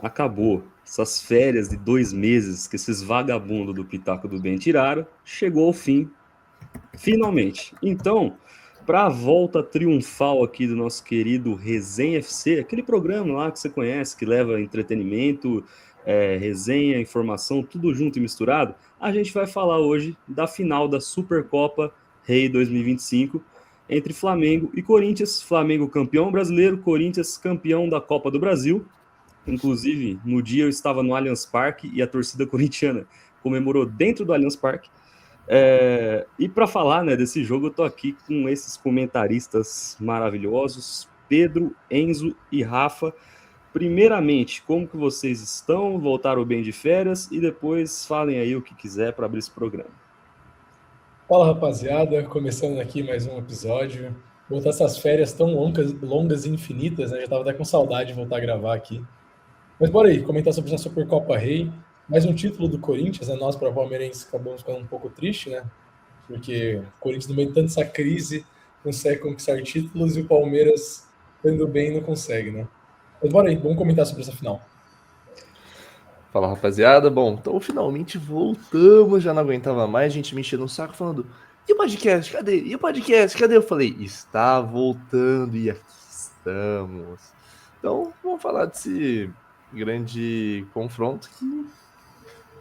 acabou. Essas férias de 2 meses que esses vagabundos do Pitaco do Bem tiraram, chegou ao fim, finalmente. Então, para a volta triunfal aqui do nosso querido Resenha FC, aquele programa lá que você conhece, que leva entretenimento, resenha, informação, tudo junto e misturado, a gente vai falar hoje da final da Supercopa Rei 2025 entre Flamengo e Corinthians. Flamengo campeão brasileiro, Corinthians campeão da Copa do Brasil. Inclusive, no dia eu estava no Allianz Parque e a torcida corintiana comemorou dentro do Allianz Parque. E para falar, né, desse jogo, eu tô aqui com esses comentaristas maravilhosos, Pedro, Enzo e Rafa. Primeiramente, como que vocês estão? Voltaram bem de férias? E depois falem aí o que quiser para abrir esse programa. Fala, rapaziada, começando aqui mais um episódio. Voltar essas férias tão longas e infinitas, né? Já tava até com saudade de voltar a gravar aqui. Mas bora aí, comentar sobre a Supercopa Rei. Mais um título do Corinthians, né? Nós, para palmeirenses, acabamos ficando um pouco triste, né? Porque o Corinthians, no meio de tanta essa crise, consegue conquistar títulos e o Palmeiras, indo bem, não consegue, né? Mas bora aí, vamos comentar sobre essa final. Fala, rapaziada. Bom, então finalmente voltamos, já não aguentava mais, a gente me enchendo no saco falando: e o podcast, cadê? E o podcast, cadê? Eu falei: está voltando e aqui estamos. Então, vamos falar desse grande confronto que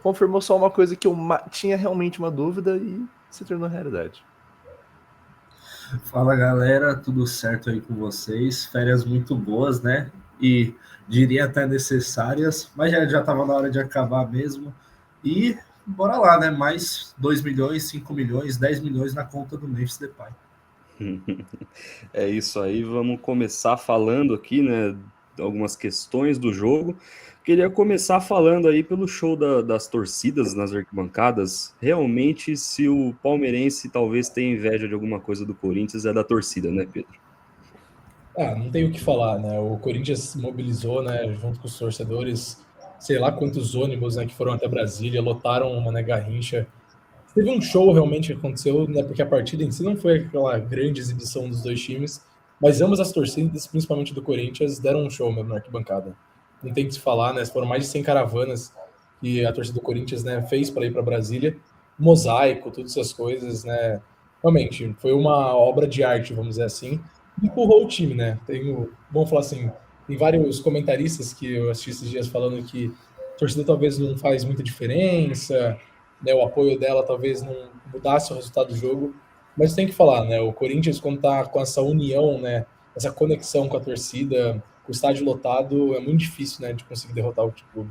confirmou só uma coisa que eu tinha realmente uma dúvida e se tornou realidade. Fala, galera, tudo certo aí com vocês? Férias muito boas, né? E diria até necessárias, mas já estava na hora de acabar mesmo. E bora lá, né? Mais 2 milhões, 5 milhões, 10 milhões na conta do Memphis Depay. É isso aí, vamos começar falando aqui, né, algumas questões do jogo. Queria começar falando aí pelo show das torcidas nas arquibancadas. Realmente, se o palmeirense talvez tenha inveja de alguma coisa do Corinthians, é da torcida, né, Pedro? Não tem o que falar, né? O Corinthians mobilizou, né, junto com os torcedores, sei lá quantos ônibus, né, que foram até Brasília, lotaram uma, né, Garrincha. Teve um show realmente que aconteceu, né, porque a partida em si não foi aquela grande exibição dos dois times, mas ambas as torcidas, principalmente do Corinthians, deram um show mesmo na arquibancada. Não tem o que se falar, né? Foram mais de 100 caravanas que a torcida do Corinthians, né, fez para ir para Brasília. Mosaico, todas essas coisas, né? Realmente, foi uma obra de arte, vamos dizer assim. Empurrou o time, né? Vamos falar assim, tem vários comentaristas que eu assisti esses dias falando que a torcida talvez não faz muita diferença, né, o apoio dela talvez não mudasse o resultado do jogo, mas tem que falar, né, o Corinthians quando tá com essa união, né, essa conexão com a torcida, com o estádio lotado, é muito difícil, né, de conseguir derrotar o clube.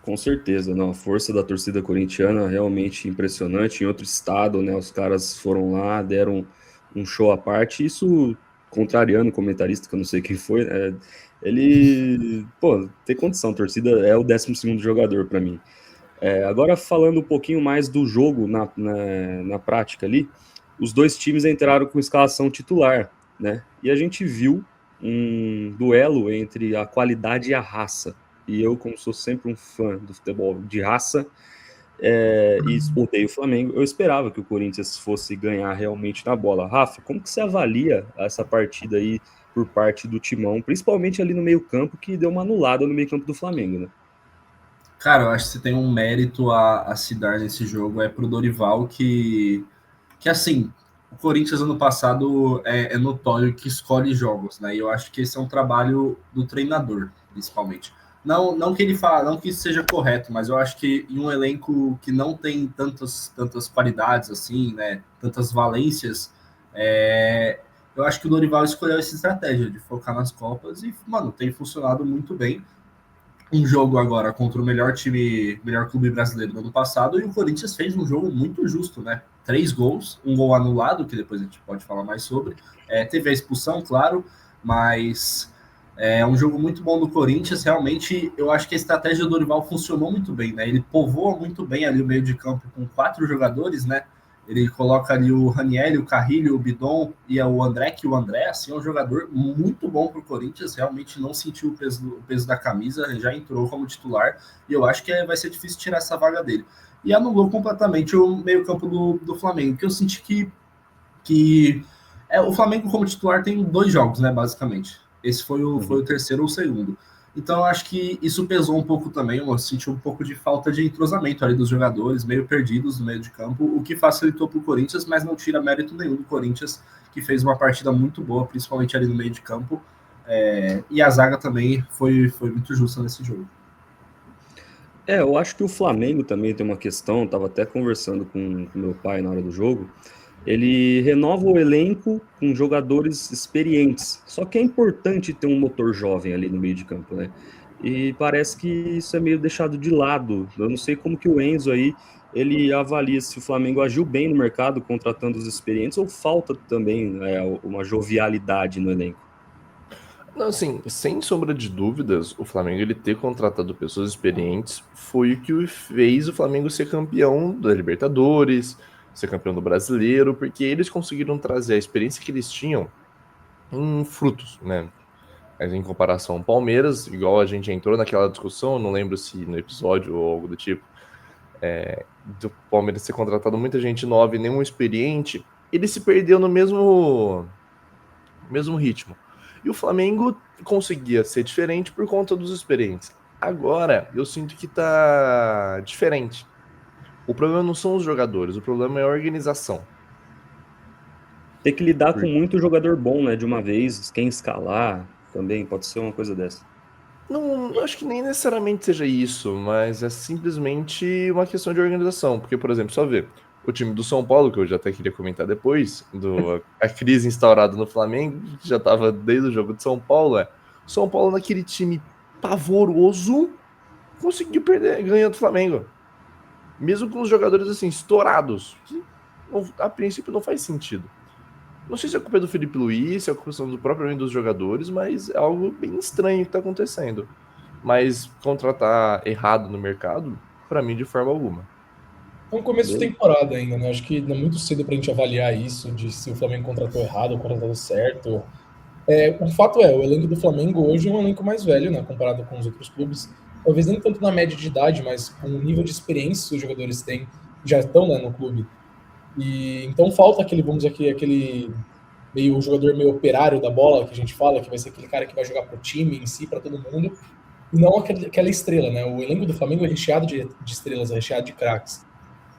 Com certeza, não. A força da torcida corintiana é realmente impressionante. Em outro estado, né, os caras foram lá, deram um show à parte. Isso, contrariando o comentarista, que eu não sei quem foi, ele, tem condição. A torcida é o 12º jogador para mim. Agora, falando um pouquinho mais do jogo na prática ali, os dois times entraram com escalação titular, né? E a gente viu um duelo entre a qualidade e a raça. E eu, como sou sempre um fã do futebol de raça, e odeio o Flamengo, eu esperava que o Corinthians fosse ganhar realmente na bola. Rafa, como que você avalia essa partida aí por parte do Timão, principalmente ali no meio-campo, que deu uma anulada no meio-campo do Flamengo, né? Cara, eu acho que você tem um mérito a se dar nesse jogo, é pro Dorival que assim, o Corinthians ano passado é notório que escolhe jogos, né? E eu acho que esse é um trabalho do treinador, principalmente. Não que ele fala, não que isso seja correto, mas eu acho que em um elenco que não tem tantas qualidades assim, né? Tantas valências, eu acho que o Dorival escolheu essa estratégia de focar nas Copas e, mano, tem funcionado muito bem. Um jogo agora contra o melhor clube brasileiro do ano passado, e o Corinthians fez um jogo muito justo, né? 3 gols, um gol anulado, que depois a gente pode falar mais sobre. Teve a expulsão, claro, mas é um jogo muito bom do Corinthians. Realmente, eu acho que a estratégia do Dorival funcionou muito bem, né? Ele povoa muito bem ali o meio de campo com 4 jogadores, né? Ele coloca ali o Ranieri, o Carrilho, o Bidon e o André, que o André assim, é um jogador muito bom para o Corinthians, realmente não sentiu o peso da camisa, já entrou como titular, e eu acho que vai ser difícil tirar essa vaga dele. E anulou completamente o meio-campo do Flamengo, que eu senti que o Flamengo como titular tem 2 jogos, né, basicamente. Esse foi o terceiro ou segundo. Então, eu acho que isso pesou um pouco também. Eu senti um pouco de falta de entrosamento ali dos jogadores, meio perdidos no meio de campo, o que facilitou para o Corinthians, mas não tira mérito nenhum do Corinthians, que fez uma partida muito boa, principalmente ali no meio de campo. E a zaga também foi muito justa nesse jogo. Eu acho que o Flamengo também tem uma questão, estava até conversando com meu pai na hora do jogo, ele renova o elenco com jogadores experientes, só que é importante ter um motor jovem ali no meio de campo, né? E parece que isso é meio deixado de lado. Eu não sei como que o Enzo aí, ele avalia se o Flamengo agiu bem no mercado, contratando os experientes, ou falta também uma jovialidade no elenco. Não, assim, sem sombra de dúvidas, o Flamengo ele ter contratado pessoas experientes foi o que fez o Flamengo ser campeão da Libertadores, ser campeão do Brasileiro, porque eles conseguiram trazer a experiência que eles tinham em frutos, né? Mas em comparação ao Palmeiras, igual a gente entrou naquela discussão, não lembro se no episódio ou algo do tipo, do Palmeiras ter contratado muita gente nova e nenhum experiente, ele se perdeu no mesmo ritmo. E o Flamengo conseguia ser diferente por conta dos experientes. Agora, eu sinto que tá diferente. O problema não são os jogadores, o problema é a organização. Tem que lidar com muito jogador bom, né, de uma vez, quem escalar também, pode ser uma coisa dessa. Não, acho que nem necessariamente seja isso, mas é simplesmente uma questão de organização. Porque, por exemplo, só ver o time do São Paulo, que eu já até queria comentar depois, a crise instaurada no Flamengo, que já estava desde o jogo de São Paulo, São Paulo naquele time pavoroso, conseguiu perder, ganhando do Flamengo. Mesmo com os jogadores assim, estourados, que a princípio não faz sentido. Não sei se é culpa do Felipe Luiz, se é culpa do próprio dos jogadores, mas é algo bem estranho que está acontecendo. Mas contratar errado no mercado, para mim, de forma alguma. É um começo de temporada ainda, né? Acho que é muito cedo pra gente avaliar isso, de se o Flamengo contratou errado ou contratou certo. O fato o elenco do Flamengo hoje é um elenco mais velho, né? Comparado com os outros clubes. Talvez nem tanto na média de idade, mas com o nível de experiência que os jogadores têm, já estão, né, no clube. E então falta aquele meio jogador meio operário da bola que a gente fala, que vai ser aquele cara que vai jogar pro time em si, para todo mundo, e não aquela estrela, né? O elenco do Flamengo é recheado de estrelas, é recheado de craques.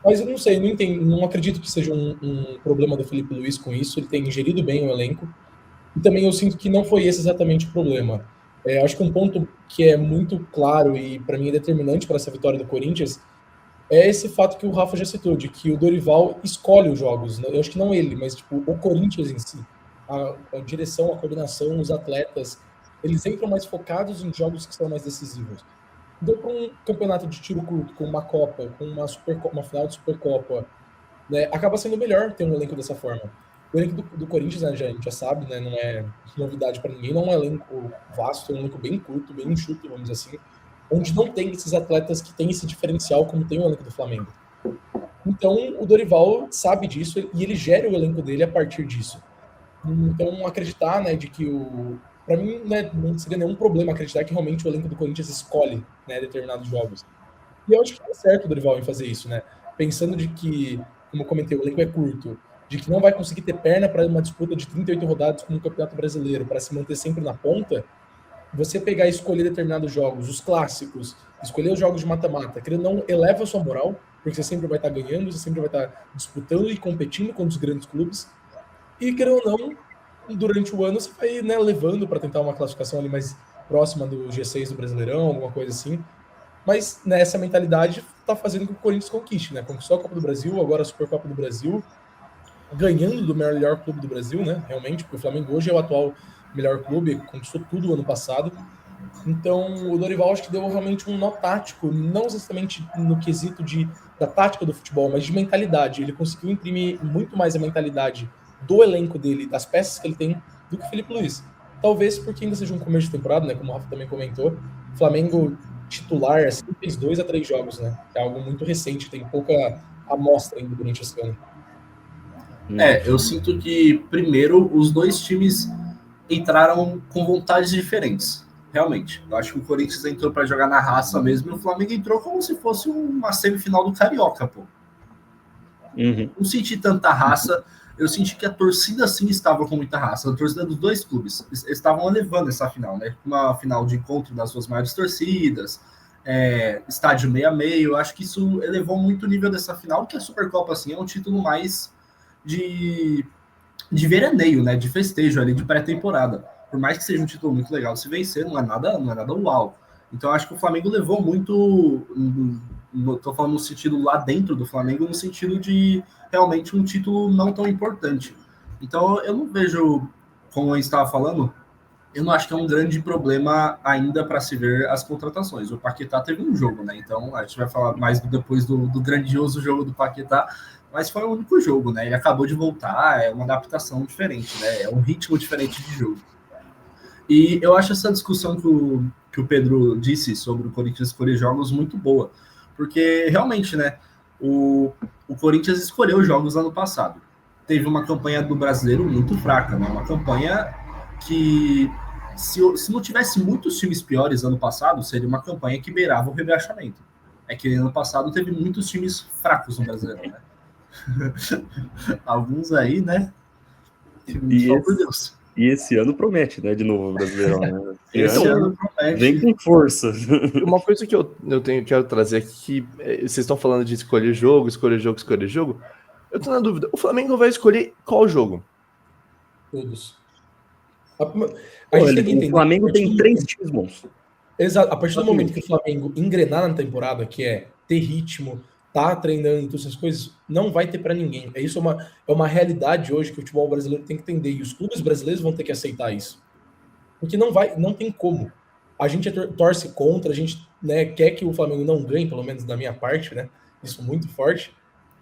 Mas eu não sei, não acredito que seja um problema do Felipe Luiz com isso. Ele tem gerido bem o elenco. E também eu sinto que não foi esse exatamente o problema. Acho que um ponto que é muito claro e para mim é determinante para essa vitória do Corinthians é esse fato que o Rafa já citou, de que o Dorival escolhe os jogos. Eu acho que não ele, mas tipo, o Corinthians em si. A direção, a coordenação, os atletas, eles entram mais focados em jogos que são mais decisivos. Então, para um campeonato de tiro curto, com uma Copa, com uma final de Supercopa, né, acaba sendo melhor ter um elenco dessa forma. O elenco do Corinthians, né, a gente já sabe, né, não é novidade para ninguém, não é um elenco vasto, é um elenco bem curto, bem enxuto, vamos dizer assim, onde não tem esses atletas que têm esse diferencial como tem o elenco do Flamengo. Então, o Dorival sabe disso e ele gera o elenco dele a partir disso. Então, acreditar, né, de que para mim, né, não seria nenhum problema acreditar que realmente o elenco do Corinthians escolhe, né, determinados jogos. E eu acho que é certo o Dorival em fazer isso, né? Pensando de que, como eu comentei, o elenco é curto, de que não vai conseguir ter perna para uma disputa de 38 rodadas como o Campeonato Brasileiro, para se manter sempre na ponta, você pegar e escolher determinados jogos, os clássicos, escolher os jogos de mata-mata, que não eleva a sua moral, porque você sempre vai estar ganhando, você sempre vai estar disputando e competindo com os grandes clubes, e querendo ou não, durante o ano você vai, né, levando para tentar uma classificação ali mais próxima do G6 do Brasileirão, alguma coisa assim. Mas nessa mentalidade está fazendo com que o Corinthians conquiste, né? Conquistou a Copa do Brasil, agora a Supercopa do Brasil, ganhando do melhor clube do Brasil, né? Realmente, porque o Flamengo hoje é o atual melhor clube, conquistou tudo ano passado. Então, o Dorival acho que deu realmente um nó tático, não exatamente no quesito da tática do futebol, mas de mentalidade. Ele conseguiu imprimir muito mais a mentalidade do elenco dele, das peças que ele tem, do que o Felipe Luiz. Talvez porque ainda seja um começo de temporada, né? Como o Rafa também comentou, o Flamengo titular assim, fez 2 a 3 jogos, né? É algo muito recente, tem pouca amostra ainda durante esse ano. Eu sinto que, primeiro, os dois times entraram com vontades diferentes, realmente. Eu acho que o Corinthians entrou para jogar na raça mesmo, e o Flamengo entrou como se fosse uma semifinal do Carioca, pô. Não senti tanta raça. eu senti que a torcida sim estava com muita raça, a torcida dos dois clubes estavam elevando essa final, né? Uma final de encontro das suas maiores torcidas, estádio meio a meio, eu acho que isso elevou muito o nível dessa final, que a Supercopa, assim, é um título mais de veraneio, né? De festejo ali, de pré-temporada. Por mais que seja um título muito legal de se vencer, não é nada uau. Então, eu acho que o Flamengo levou muito, tô falando no sentido lá dentro do Flamengo, no sentido de realmente um título não tão importante. Então, eu não vejo, como eu estava falando, eu não acho que é um grande problema ainda para se ver as contratações. O Paquetá teve um jogo, né? Então, a gente vai falar mais depois do grandioso jogo do Paquetá, mas foi o único jogo, né? Ele acabou de voltar, é uma adaptação diferente, né? É um ritmo diferente de jogo. E eu acho essa discussão que o Pedro disse sobre o Corinthians escolher jogos muito boa, porque realmente, né, o Corinthians escolheu jogos ano passado. Teve uma campanha do Brasileiro muito fraca, né? Uma campanha que, se não tivesse muitos times piores ano passado, seria uma campanha que beirava o rebaixamento. É que ano passado teve muitos times fracos no Brasileiro, né? Alguns aí, né? Só por Deus. E esse ano promete, né? De novo o Brasileirão, né? Esse ano promete. Vem com força. Uma coisa que eu quero trazer aqui, que vocês estão falando de escolher jogo. Eu tô na dúvida. O Flamengo vai escolher qual jogo? Todos. O Flamengo tem 3 times bons. Exato. A partir do momento que o Flamengo engrenar na temporada, que é ter ritmo, tá treinando, todas essas coisas, não vai ter para ninguém. Isso é uma realidade hoje que o futebol brasileiro tem que entender, e os clubes brasileiros vão ter que aceitar isso. Porque não tem como. A gente torce contra, a gente, né, quer que o Flamengo não ganhe, pelo menos da minha parte, né? Isso muito forte.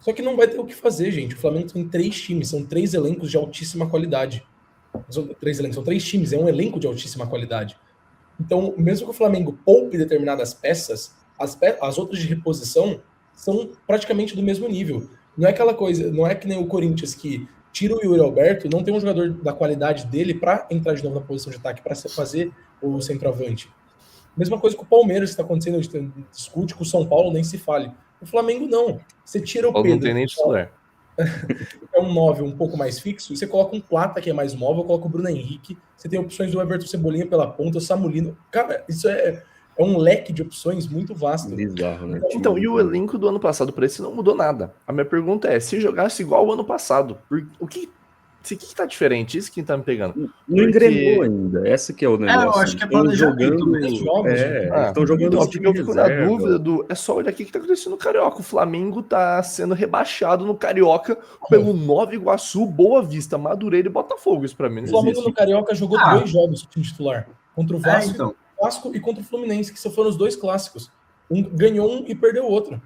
Só que não vai ter o que fazer, gente. O Flamengo tem 3 times, são 3 elencos de altíssima qualidade. São 3 times, é um elenco de altíssima qualidade. Então, mesmo que o Flamengo poupe determinadas peças, as outras de reposição são praticamente do mesmo nível. Não é aquela coisa, não é que nem o Corinthians que tira o Yuri Alberto, não tem um jogador da qualidade dele para entrar de novo na posição de ataque, para fazer o centroavante. Mesma coisa com o Palmeiras que está acontecendo, a gente discute com o São Paulo, nem se fale. O Flamengo não. Você tira o Pedro. Não tem nem titular. É um 9 um pouco mais fixo, e você coloca um Plata que é mais móvel, coloca o Bruno Henrique, você tem opções do Everton Cebolinha pela ponta, o Samulino. Cara, isso é um leque de opções muito vasto. Bizarro, né? Então, e o elenco do ano passado para esse não mudou nada. A minha pergunta é, se jogasse igual ao ano passado, o que tá diferente? Isso que tá me pegando. Não engrenou ainda. Esse que é o negócio. Eu acho que é planejamento. Estão jogando então, porque eu fico na dúvida é só olhar o que tá acontecendo no Carioca. O Flamengo tá sendo rebaixado no Carioca pelo Nova Iguaçu, Boa Vista, Madureira e Botafogo. Isso pra mim não existe. O Flamengo no Carioca jogou 2 jogos de titular. Contra o Vasco e contra o Fluminense, que só foram os 2 clássicos. Ganhou um e perdeu o outro.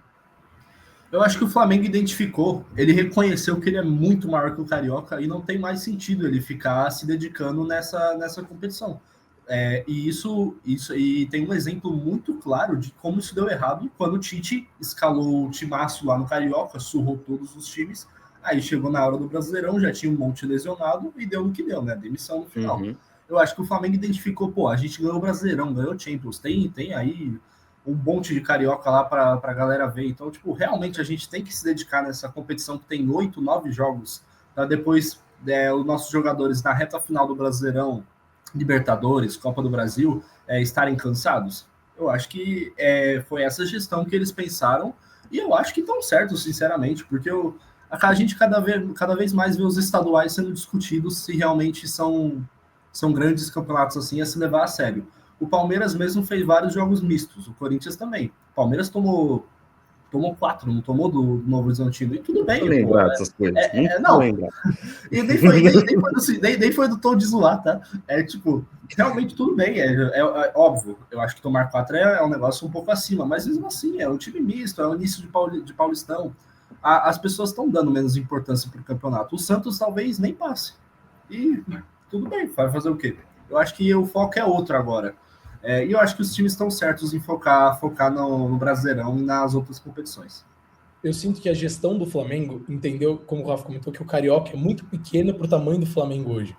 Eu acho que o Flamengo identificou, ele reconheceu que ele é muito maior que o Carioca e não tem mais sentido ele ficar se dedicando nessa competição. E tem um exemplo muito claro de como isso deu errado quando o Tite escalou o timaço lá no Carioca, surrou todos os times, aí chegou na hora do Brasileirão, já tinha um monte lesionado e deu no que deu, né? Demissão no final. Eu acho que o Flamengo identificou, a gente ganhou o Brasileirão, ganhou o Champions, tem aí um monte de carioca lá para a galera ver. Então, tipo, realmente a gente tem que se dedicar nessa competição que tem 8, 9 jogos, para depois os nossos jogadores na reta final do Brasileirão, Libertadores, Copa do Brasil, estarem cansados. Eu acho que foi essa gestão que eles pensaram e eu acho que estão certos, sinceramente, porque a gente cada vez mais vê os estaduais sendo discutidos se realmente são grandes campeonatos assim a se levar a sério. O Palmeiras mesmo fez vários jogos mistos, o Corinthians também. O Palmeiras tomou 4, não tomou do Novo Horizontino, e tudo bem. Não lembrar dessas coisas. Não. E nem foi do tom de zoar, tá? Realmente tudo bem, é óbvio. Eu acho que tomar 4 é um negócio um pouco acima, mas mesmo assim, é um time misto, é o início de Paulistão. As pessoas estão dando menos importância para o campeonato. O Santos talvez nem passe. E tudo bem, vai fazer o quê? Eu acho que o foco é outro agora. E eu acho que os times estão certos em focar no Brasileirão e nas outras competições. Eu sinto que a gestão do Flamengo entendeu, como o Rafa comentou, que o Carioca é muito pequeno para o tamanho do Flamengo hoje.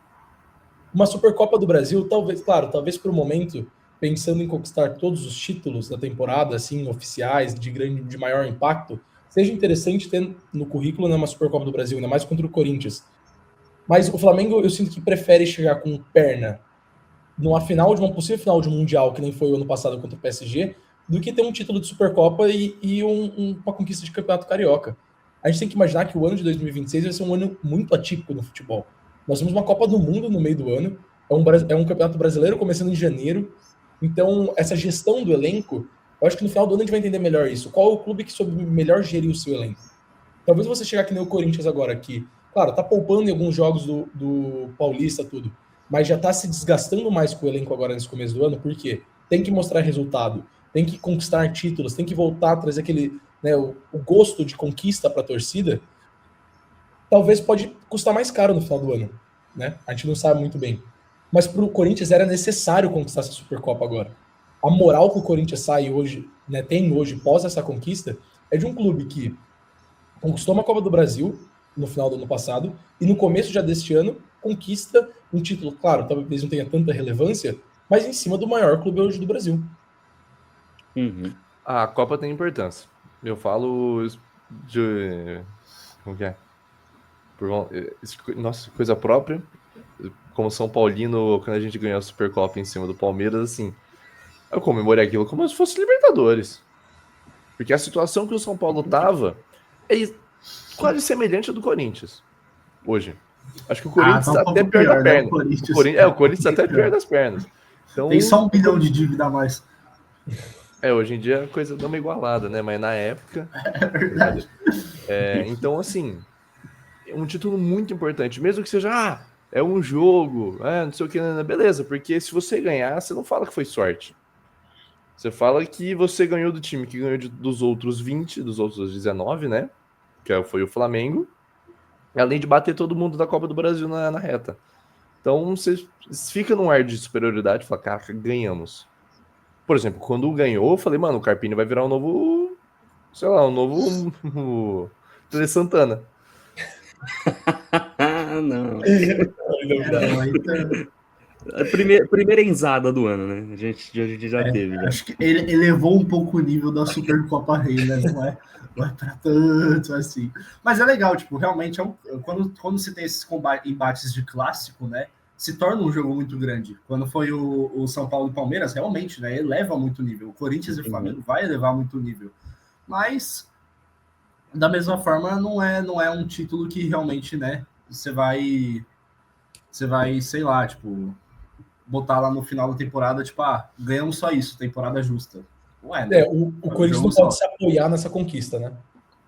Uma Supercopa do Brasil, talvez por um momento, pensando em conquistar todos os títulos da temporada, assim, oficiais, de maior impacto, seja interessante ter no currículo uma Supercopa do Brasil, ainda mais contra o Corinthians, Mas o Flamengo, eu sinto que prefere chegar com perna numa final de uma possível final de Mundial, que nem foi o ano passado contra o PSG, do que ter um título de Supercopa e uma conquista de Campeonato Carioca. A gente tem que imaginar que o ano de 2026 vai ser um ano muito atípico no futebol. Nós temos uma Copa do Mundo no meio do ano, é um Campeonato Brasileiro começando em janeiro, então essa gestão do elenco, eu acho que no final do ano a gente vai entender melhor isso. Qual é o clube que soube melhor gerir o seu elenco? Talvez você chegar que nem o Corinthians agora, que, claro, tá poupando em alguns jogos do Paulista, tudo, mas já tá se desgastando mais com o elenco agora nesse começo do ano, porque tem que mostrar resultado, tem que conquistar títulos, tem que voltar a trazer aquele, né, o gosto de conquista para a torcida. Talvez pode custar mais caro no final do ano, né? A gente não sabe muito bem. Mas para o Corinthians era necessário conquistar essa Supercopa agora. A moral que o Corinthians sai hoje, né, tem hoje pós essa conquista, é de um clube que conquistou uma Copa do Brasil no final do ano passado e no começo já deste ano conquista um título, claro, talvez não tenha tanta relevância, mas em cima do maior clube hoje do Brasil. Uhum. A Copa tem importância. Eu falo de... Como que é? Nossa, coisa própria. Como São Paulino, quando a gente ganhou a Supercopa em cima do Palmeiras, assim, eu comemorei aquilo como se fosse Libertadores. Porque a situação que o São Paulo tava é quase semelhante à do Corinthians hoje. Acho que o Corinthians tá até pior da perna. O Corinthians tá até pior das pernas. Então, tem só 1 bilhão de dívida a mais. Hoje em dia a coisa dá uma igualada, né? Mas na época... É verdade. Então, assim, é um título muito importante. Mesmo que seja, é um jogo, não sei o que, beleza. Porque se você ganhar, você não fala que foi sorte. Você fala que você ganhou do time que ganhou dos outros 20, dos outros 19, né? Que foi o Flamengo. Além de bater todo mundo da Copa do Brasil na reta. Então, você fica num ar de superioridade e fala, cara, ganhamos. Por exemplo, quando ganhou, eu falei, mano, o Carpini vai virar um novo... Sei lá, um novo... Tele Santana. Não. A primeira enzada do ano, né? A gente já teve. Já. Acho que ele elevou um pouco o nível da Supercopa Rei, né? Não é pra tanto assim. Mas é legal, tipo, realmente, quando se tem esses embates de clássico, né? Se torna um jogo muito grande. Quando foi o São Paulo e Palmeiras, realmente, né? Eleva muito o nível. O Corinthians e o Flamengo vai elevar muito o nível. Mas, da mesma forma, não é um título que realmente, né? Você vai, sei lá, tipo, botar lá no final da temporada, tipo, ganhamos só isso, temporada justa. Ué, né? O Corinthians não pode se apoiar nessa conquista, né?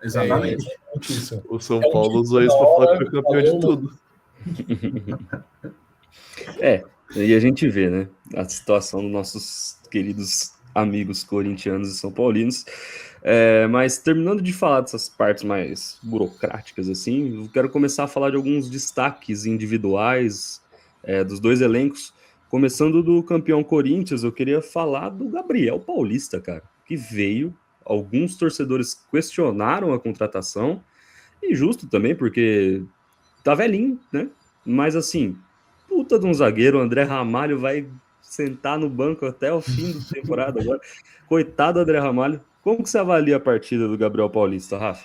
Exatamente. Isso. O São Paulo usou isso para falar que foi campeão de tudo. E a gente vê, né, a situação dos nossos queridos amigos corintianos e são paulinos. Mas terminando de falar dessas partes mais burocráticas, assim, eu quero começar a falar de alguns destaques individuais dos dois elencos. Começando do campeão Corinthians, eu queria falar do Gabriel Paulista, cara, que veio. Alguns torcedores questionaram a contratação, e justo também, porque tá velhinho, né? Mas assim, puta de um zagueiro, o André Ramalho vai sentar no banco até o fim da temporada agora. Coitado do André Ramalho. Como que você avalia a partida do Gabriel Paulista, Rafa?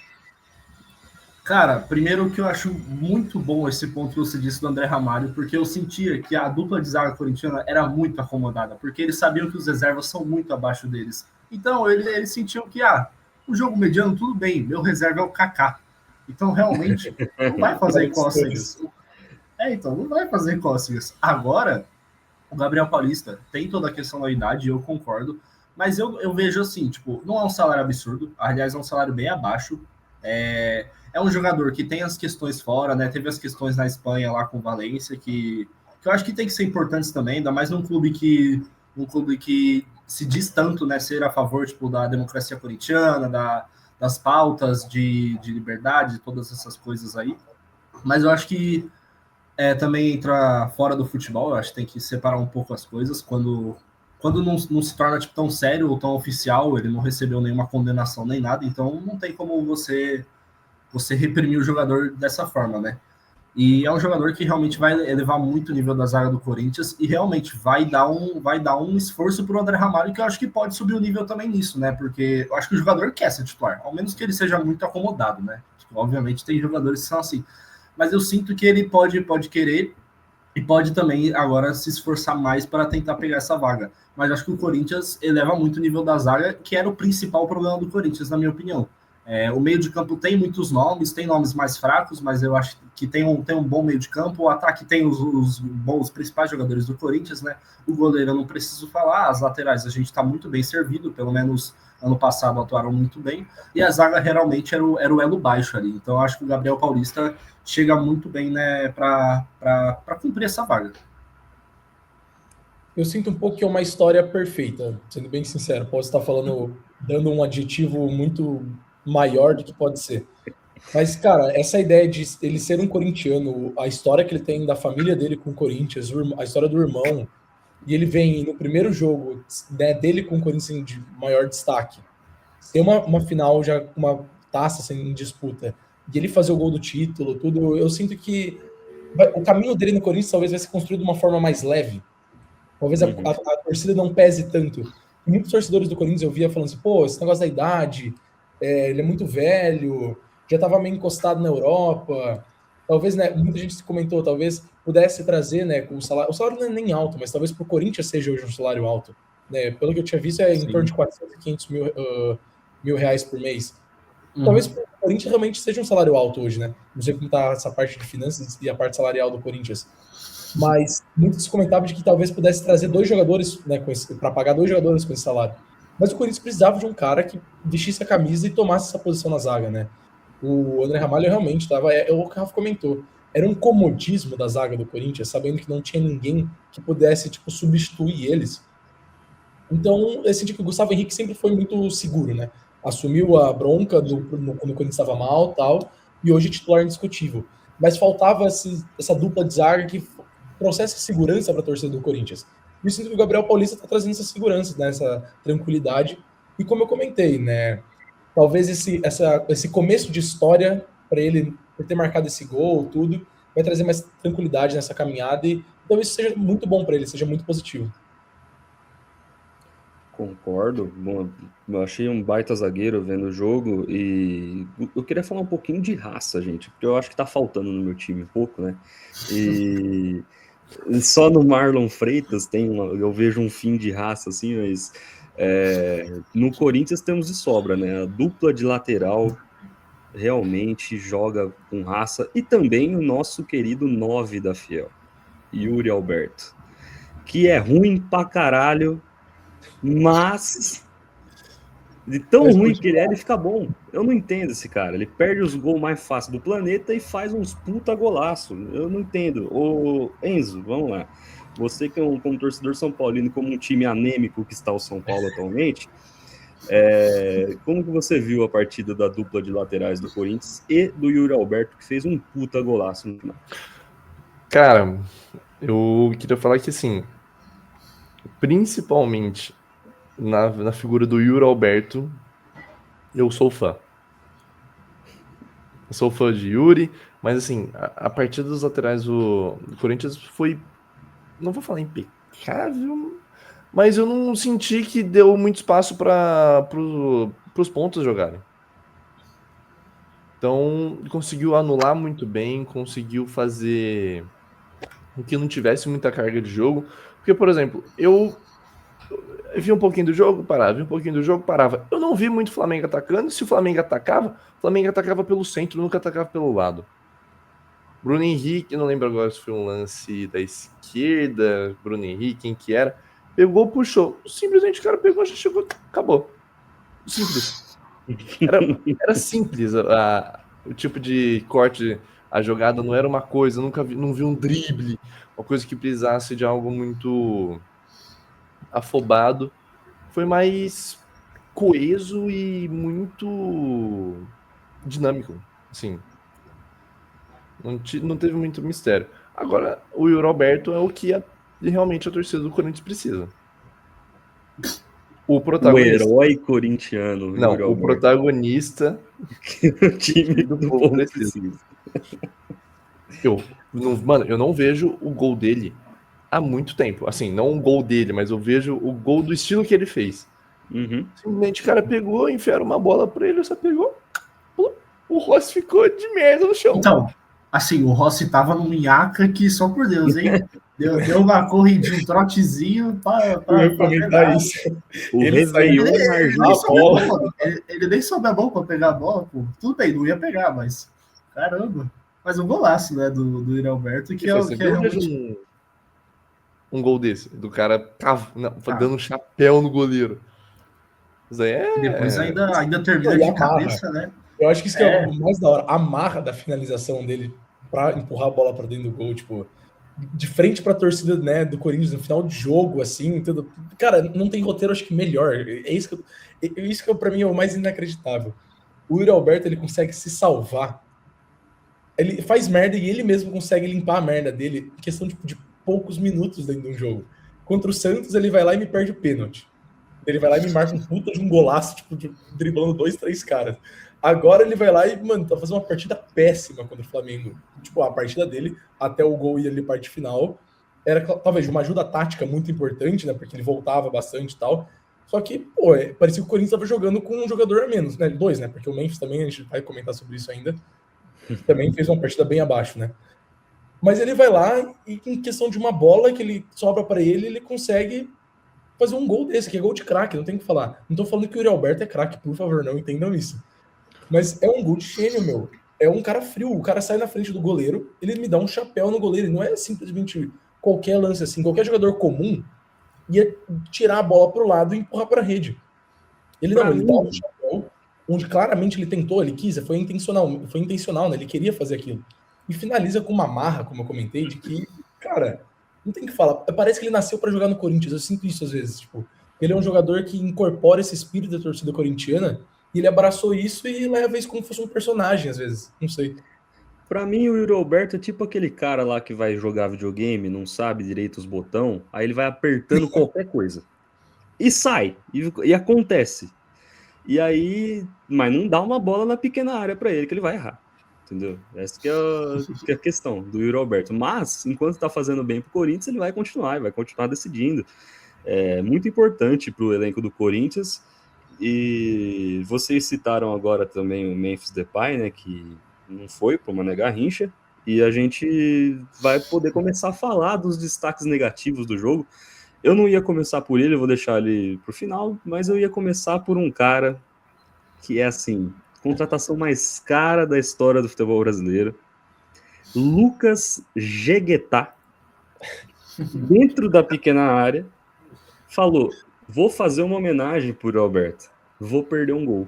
Cara, primeiro que eu acho muito bom esse ponto que você disse do André Ramalho, porque eu sentia que a dupla de zaga corintiana era muito acomodada, porque eles sabiam que os reservas são muito abaixo deles. Então, eles sentiam que, o jogo mediano, tudo bem, meu reserva é o Kaká. Então, realmente, não vai fazer cócegas. Então, não vai fazer cócegas. Agora, o Gabriel Paulista tem toda a questão da idade, eu concordo, mas eu vejo assim, tipo, não é um salário absurdo, aliás, é um salário bem abaixo. É um jogador que tem as questões fora, né? Teve as questões na Espanha lá com o Valência, que eu acho que tem que ser importantes também, ainda mais num clube que se diz tanto, né? Ser a favor, tipo, da democracia corintiana, das pautas de liberdade, todas essas coisas aí. Mas eu acho que também entra fora do futebol, eu acho que tem que separar um pouco as coisas. Quando não se torna tipo, tão sério ou tão oficial, ele não recebeu nenhuma condenação nem nada, então não tem como você reprimir o jogador dessa forma, né? E é um jogador que realmente vai elevar muito o nível da zaga do Corinthians e realmente vai dar um esforço para o André Ramalho, que eu acho que pode subir o nível também nisso, né? Porque eu acho que o jogador quer ser titular, ao menos que ele seja muito acomodado, né? Tipo, obviamente tem jogadores que são assim. mas eu sinto que ele pode querer e pode também agora se esforçar mais para tentar pegar essa vaga. Mas acho que o Corinthians eleva muito o nível da zaga, que era o principal problema do Corinthians, na minha opinião. O meio de campo tem muitos nomes, tem nomes mais fracos, mas eu acho que tem um bom meio de campo. O ataque tem os principais jogadores do Corinthians, né? O goleiro eu não preciso falar, as laterais a gente está muito bem servido, pelo menos ano passado atuaram muito bem, e a zaga realmente era o elo baixo ali. Então eu acho que o Gabriel Paulista chega muito bem, né, para cumprir essa vaga. Eu sinto um pouco que é uma história perfeita, sendo bem sincero. Posso estar falando, dando um adjetivo muito maior do que pode ser. Mas, cara, essa ideia de ele ser um corintiano, a história que ele tem da família dele com o Corinthians, a história do irmão, e ele vem no primeiro jogo, né, dele com o Corinthians de maior destaque, ter uma final já com uma taça em disputa, e ele fazer o gol do título, tudo, eu sinto que o caminho dele no Corinthians talvez vai ser construído de uma forma mais leve. Talvez a torcida não pese tanto. E muitos torcedores do Corinthians eu via falando assim, pô, esse negócio da idade, ele é muito velho, já estava meio encostado na Europa. Talvez, né, muita gente comentou, talvez pudesse trazer, né, o salário não é nem alto, mas talvez para o Corinthians seja hoje um salário alto. Né? Pelo que eu tinha visto, em torno de 400 e 500 mil reais por mês. Talvez para o Corinthians realmente seja um salário alto hoje, né? Não sei como está essa parte de finanças e a parte salarial do Corinthians. Mas muito se comentava de que talvez pudesse trazer 2 jogadores, né, para pagar 2 jogadores com esse salário. Mas o Corinthians precisava de um cara que vestisse a camisa e tomasse essa posição na zaga, né? O André Ramalho realmente estava, o que o Rafa comentou, era um comodismo da zaga do Corinthians, sabendo que não tinha ninguém que pudesse, tipo, substituir eles. Então, eu senti que o Gustavo Henrique sempre foi muito seguro, né? Assumiu a bronca quando o Corinthians estava mal, tal, e hoje é titular indiscutível. Mas faltava essa dupla de zaga que trouxesse segurança para a torcida do Corinthians. E eu sinto que o Gabriel Paulista está trazendo essa segurança, né, essa tranquilidade. E como eu comentei, né, talvez esse começo de história para ele, por ter marcado esse gol, tudo, vai trazer mais tranquilidade nessa caminhada e talvez isso seja muito bom para ele, seja muito positivo. Concordo. Bom, eu achei um baita zagueiro vendo o jogo e eu queria falar um pouquinho de raça, gente, porque eu acho que tá faltando no meu time um pouco, né? E só no Marlon Freitas eu vejo um fim de raça, assim, mas no Corinthians temos de sobra, né? A dupla de lateral realmente joga com raça e também o nosso querido 9 da Fiel, Yuri Alberto, que é ruim pra caralho, mas de tão ruim que ele fica bom. Eu não entendo esse cara. Ele perde os gols mais fáceis do planeta e faz uns puta golaço. Eu não entendo. Ô, Enzo, vamos lá. Você que é como torcedor São Paulino, como um time anêmico que está o São Paulo atualmente, como que você viu a partida da dupla de laterais do Corinthians e do Yuri Alberto, que fez um puta golaço no final? Cara, eu queria falar que, assim, principalmente na figura do Yuri Alberto, eu sou fã. Eu sou fã de Yuri, mas, assim, a partida dos laterais do Corinthians foi, não vou falar impecável, mas eu não senti que deu muito espaço para os pontos jogarem. Então, conseguiu anular muito bem, conseguiu fazer com que não tivesse muita carga de jogo. Porque, por exemplo, eu vi um pouquinho do jogo, parava. Eu não vi muito o Flamengo atacando. Se o Flamengo atacava pelo centro, nunca atacava pelo lado. Bruno Henrique, não lembro agora se foi um lance da esquerda, Bruno Henrique, quem que era, pegou, puxou. Simplesmente o cara pegou, já chegou, acabou. Simples. Era simples o tipo de corte, a jogada não era uma coisa, não vi um drible, uma coisa que precisasse de algo muito afobado. Foi mais coeso e muito dinâmico, assim. Não teve muito mistério. Agora, o Yuri Alberto é o que realmente a torcida do Corinthians precisa. O herói corintiano. Não, Yuri o Alberto. Protagonista que o time do povo precisa. Eu não vejo o gol dele há muito tempo. Assim, não o gol dele, mas eu vejo o gol do estilo que ele fez. Uhum. Simplesmente o cara pegou, enfiaram uma bola pra ele, só pegou, o Rossi ficou de merda no chão. Então, Assim, o Rossi tava num nhaca que só por Deus, hein? Deu uma corridinha, um trotezinho Eu ia pra comentar pegar. isso. O Ele saiu- Réveillon na Ele nem Argentina. sobe a bola. Ele nem sobe a bola pra pegar a bola, pô. Tudo bem, não ia pegar, mas. Caramba. Mas um golaço, né, do Yuri Alberto, que é o que é Eu vejo realmente. um gol desse, do cara dando um chapéu no goleiro. Isso aí E depois é. ainda termina E de amarra. cabeça, né? Eu acho que isso que é o mais da hora. A marra da finalização dele pra empurrar a bola pra dentro do gol, tipo, de frente pra torcida, né, do Corinthians no final de jogo, assim, tudo. Cara, não tem roteiro, acho que melhor. É isso que pra mim é o mais inacreditável. O Yuri Alberto, ele consegue se salvar. Ele faz merda e ele mesmo consegue limpar a merda dele em questão de poucos minutos dentro de um jogo. Contra o Santos, ele vai lá e me perde o pênalti. Ele vai lá e me marca um puta de um golaço, tipo, driblando 2, 3 caras. Agora ele vai lá e, mano, tá fazendo uma partida péssima contra o Flamengo. Tipo, a partida dele, até o gol e ali parte final, era talvez uma ajuda tática muito importante, né? Porque ele voltava bastante e tal. Só que, pô, parecia que o Corinthians tava jogando com um jogador a menos, né? 2, né? Porque o Memphis também, a gente vai comentar sobre isso ainda, também fez uma partida bem abaixo, né? Mas ele vai lá e, em questão de uma bola que ele sobra para ele consegue fazer um gol desse, que é gol de craque, não tem o que falar. Não tô falando que o Yuri Alberto é craque, por favor, não entendam isso. Mas é um gol de gênio, meu. É um cara frio, o cara sai na frente do goleiro, ele me dá um chapéu no goleiro, não é simplesmente qualquer lance assim, qualquer jogador comum ia tirar a bola pro lado e empurrar pra rede. Ele não, ele dá um chapéu, onde claramente ele tentou, ele quis, foi intencional, né? Ele queria fazer aquilo. E finaliza com uma marra, como eu comentei, de que, cara, não tem o que falar. Parece que ele nasceu para jogar no Corinthians, eu sinto isso às vezes, tipo, ele é um jogador que incorpora esse espírito da torcida corintiana e ele abraçou isso e leva isso como se fosse um personagem, às vezes, não sei. Pra mim, o Yuri Alberto é tipo aquele cara lá que vai jogar videogame, não sabe direito os botões, aí ele vai apertando qualquer coisa. E sai, e acontece. E aí, mas não dá uma bola na pequena área pra ele, que ele vai errar. Entendeu? Essa que é a questão do Yuri Alberto. Mas, enquanto tá fazendo bem pro Corinthians, ele vai continuar decidindo. É muito importante pro elenco do Corinthians. E vocês citaram agora também o Memphis Depay, né, que não foi pro Mané Garrincha, e a gente vai poder começar a falar dos destaques negativos do jogo. Eu não ia começar por ele, eu vou deixar ele pro final, mas eu ia começar por um cara que é, assim, contratação mais cara da história do futebol brasileiro. Lucas Jeguetá, dentro da pequena área, falou, vou fazer uma homenagem pro Alberto, vou perder um gol.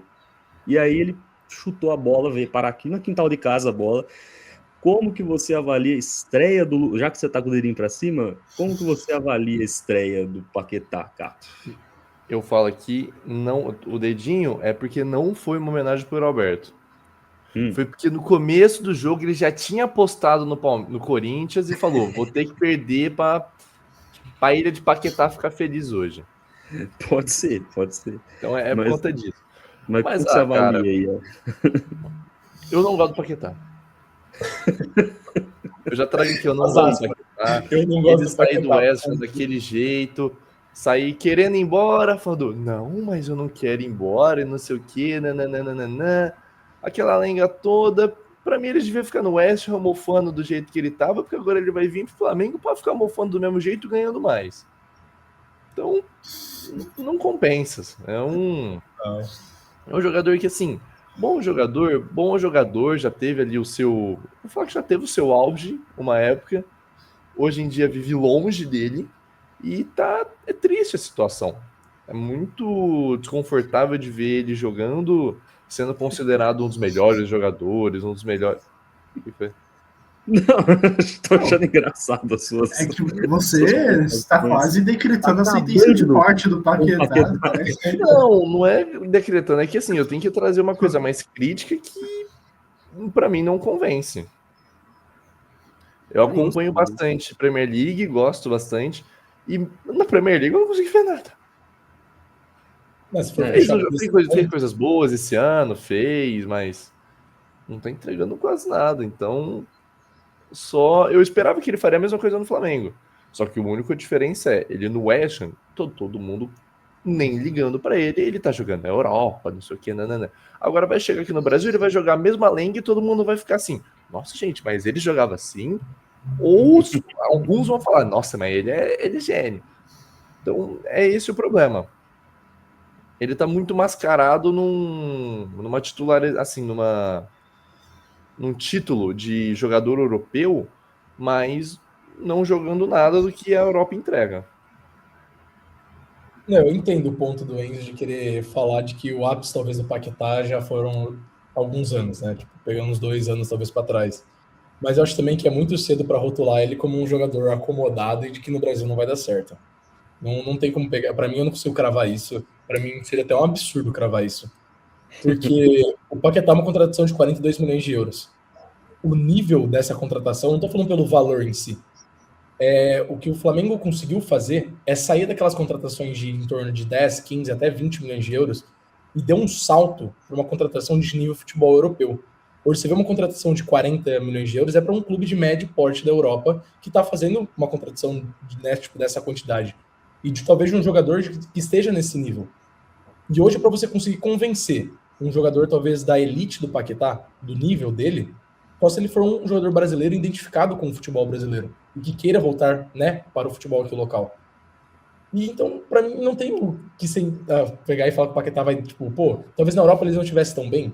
E aí ele chutou a bola, veio parar aqui no quintal de casa a bola. Como que você avalia a estreia do... Já que você tá com o dedinho pra cima, como que você avalia a estreia do Paquetá, Cato? Eu falo aqui, não, o dedinho é porque não foi uma homenagem pro Alberto. Foi porque no começo do jogo ele já tinha apostado no Corinthians e falou, vou ter que perder pra ilha de Paquetá ficar feliz hoje. Pode ser. Então é por conta disso. Mas como você avalia cara, aí? Ó? Eu não gosto do Paquetá. Eu já trago aqui, eu não gosto do Paquetá. Eu não gosto Ele do sair do Paquetá. West daquele jeito, sair querendo ir embora, falando, não, mas eu não quero ir embora e não sei o que, nananana. Aquela lenga toda. Pra mim, ele devia ficar no West mofando do jeito que ele tava, porque agora ele vai vir pro Flamengo pra ficar mofando do mesmo jeito, ganhando mais. Então, não compensa. É um jogador que, assim, bom jogador, já teve ali o seu... Vou falar que já teve o seu auge, uma época. Hoje em dia vive longe dele e é triste a situação. É muito desconfortável de ver ele jogando, sendo considerado um dos melhores jogadores, um dos melhores... O que foi? Não, tô achando engraçado as suas... É que você está quase decretando a sentença de morte do Paquetá. Não é decretando, é que assim, eu tenho que trazer uma coisa mais crítica que pra mim não convence. Eu acompanho bastante Premier League, gosto bastante, e na Premier League eu não consegui ver nada. Mas Fez coisas boas esse ano, mas não tá entregando quase nada, então eu esperava que ele faria a mesma coisa no Flamengo. Só que a única diferença é, ele no West Ham, todo mundo nem ligando pra ele tá jogando na Europa, não sei o que, nanana. Agora vai chegar aqui no Brasil, ele vai jogar a mesma lenga e todo mundo vai ficar assim, nossa, gente, mas ele jogava assim? Ou alguns vão falar, nossa, mas ele é gênio. Então, é esse o problema. Ele tá muito mascarado numa titular, assim, num título de jogador europeu, mas não jogando nada do que a Europa entrega. Não, eu entendo o ponto do Enzo de querer falar de que o ápice talvez do Paquetá já foram alguns anos, né? Tipo, pegando uns 2 anos talvez para trás. Mas eu acho também que é muito cedo para rotular ele como um jogador acomodado e de que no Brasil não vai dar certo. Não tem como pegar. Para mim, eu não consigo cravar isso. Para mim, seria até um absurdo cravar isso. Porque o Paquetá é uma contratação de 42 milhões de euros. O nível dessa contratação, não estou falando pelo valor em si. O que o Flamengo conseguiu fazer é sair daquelas contratações de em torno de 10, 15, até 20 milhões de euros e deu um salto para uma contratação de nível futebol europeu. Hoje você vê uma contratação de 40 milhões de euros é para um clube de médio porte da Europa que está fazendo uma contratação tipo, dessa quantidade. E talvez de um jogador que esteja nesse nível. E hoje, para você conseguir convencer um jogador talvez da elite do Paquetá, do nível dele, só se ele for um jogador brasileiro identificado com o futebol brasileiro e que queira voltar, né, para o futebol aqui local. E então, para mim, não tem o que pegar e falar que o Paquetá vai, tipo, pô, talvez na Europa eles não estivessem tão bem,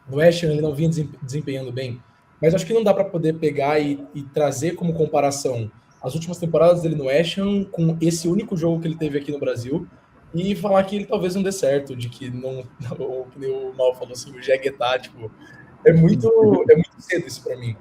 no West Ham ele não vinha desempenhando bem, mas acho que não dá para poder pegar e trazer como comparação as últimas temporadas dele no West Ham com esse único jogo que ele teve aqui no Brasil e falar que ele talvez não dê certo, de que não, ou que o Mal falou assim, o Jeguetá, tipo, é muito cedo isso para mim.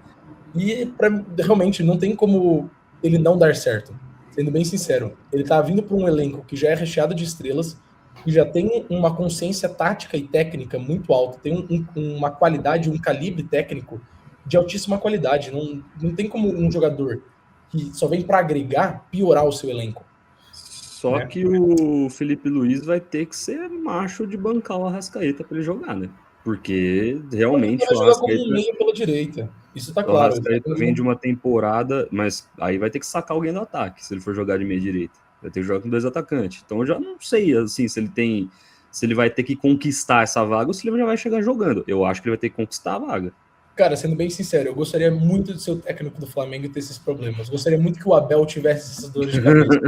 E realmente não tem como ele não dar certo. Sendo bem sincero, ele tá vindo para um elenco que já é recheado de estrelas, que já tem uma consciência tática e técnica muito alta, tem uma qualidade, um calibre técnico de altíssima qualidade. Não tem como um jogador que só vem para agregar piorar o seu elenco. Só que o Felipe Luiz vai ter que ser macho de bancar o Arrascaeta para ele jogar, né? Porque realmente o Arrascaeta como meio pela direita. Isso tá claro. O Arrascaeta vem de uma temporada, mas aí vai ter que sacar alguém do ataque se ele for jogar de meia direita. Vai ter que jogar com 2 atacantes. Então eu já não sei assim se ele vai ter que conquistar essa vaga ou se ele já vai chegar jogando. Eu acho que ele vai ter que conquistar a vaga. Cara, sendo bem sincero, eu gostaria muito de ser o técnico do Flamengo e ter esses problemas. Gostaria muito que o Abel tivesse essas dores de cabeça.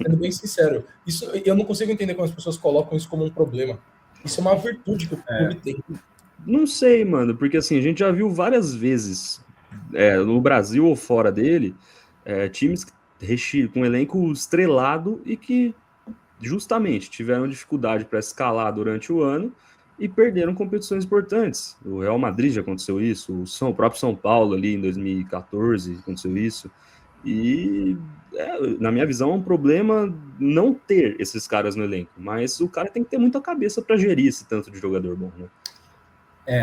Sendo bem sincero, isso eu não consigo entender como as pessoas colocam isso como um problema. Isso é uma virtude que o clube tem. Não sei, mano, porque assim, a gente já viu várias vezes no Brasil ou fora dele, times com elenco estrelado e que justamente tiveram dificuldade para escalar durante o ano e perderam competições importantes. O Real Madrid já aconteceu isso, o próprio São Paulo ali em 2014 aconteceu isso. E na minha visão é um problema não ter esses caras no elenco, mas o cara tem que ter muita cabeça para gerir esse tanto de jogador bom, né?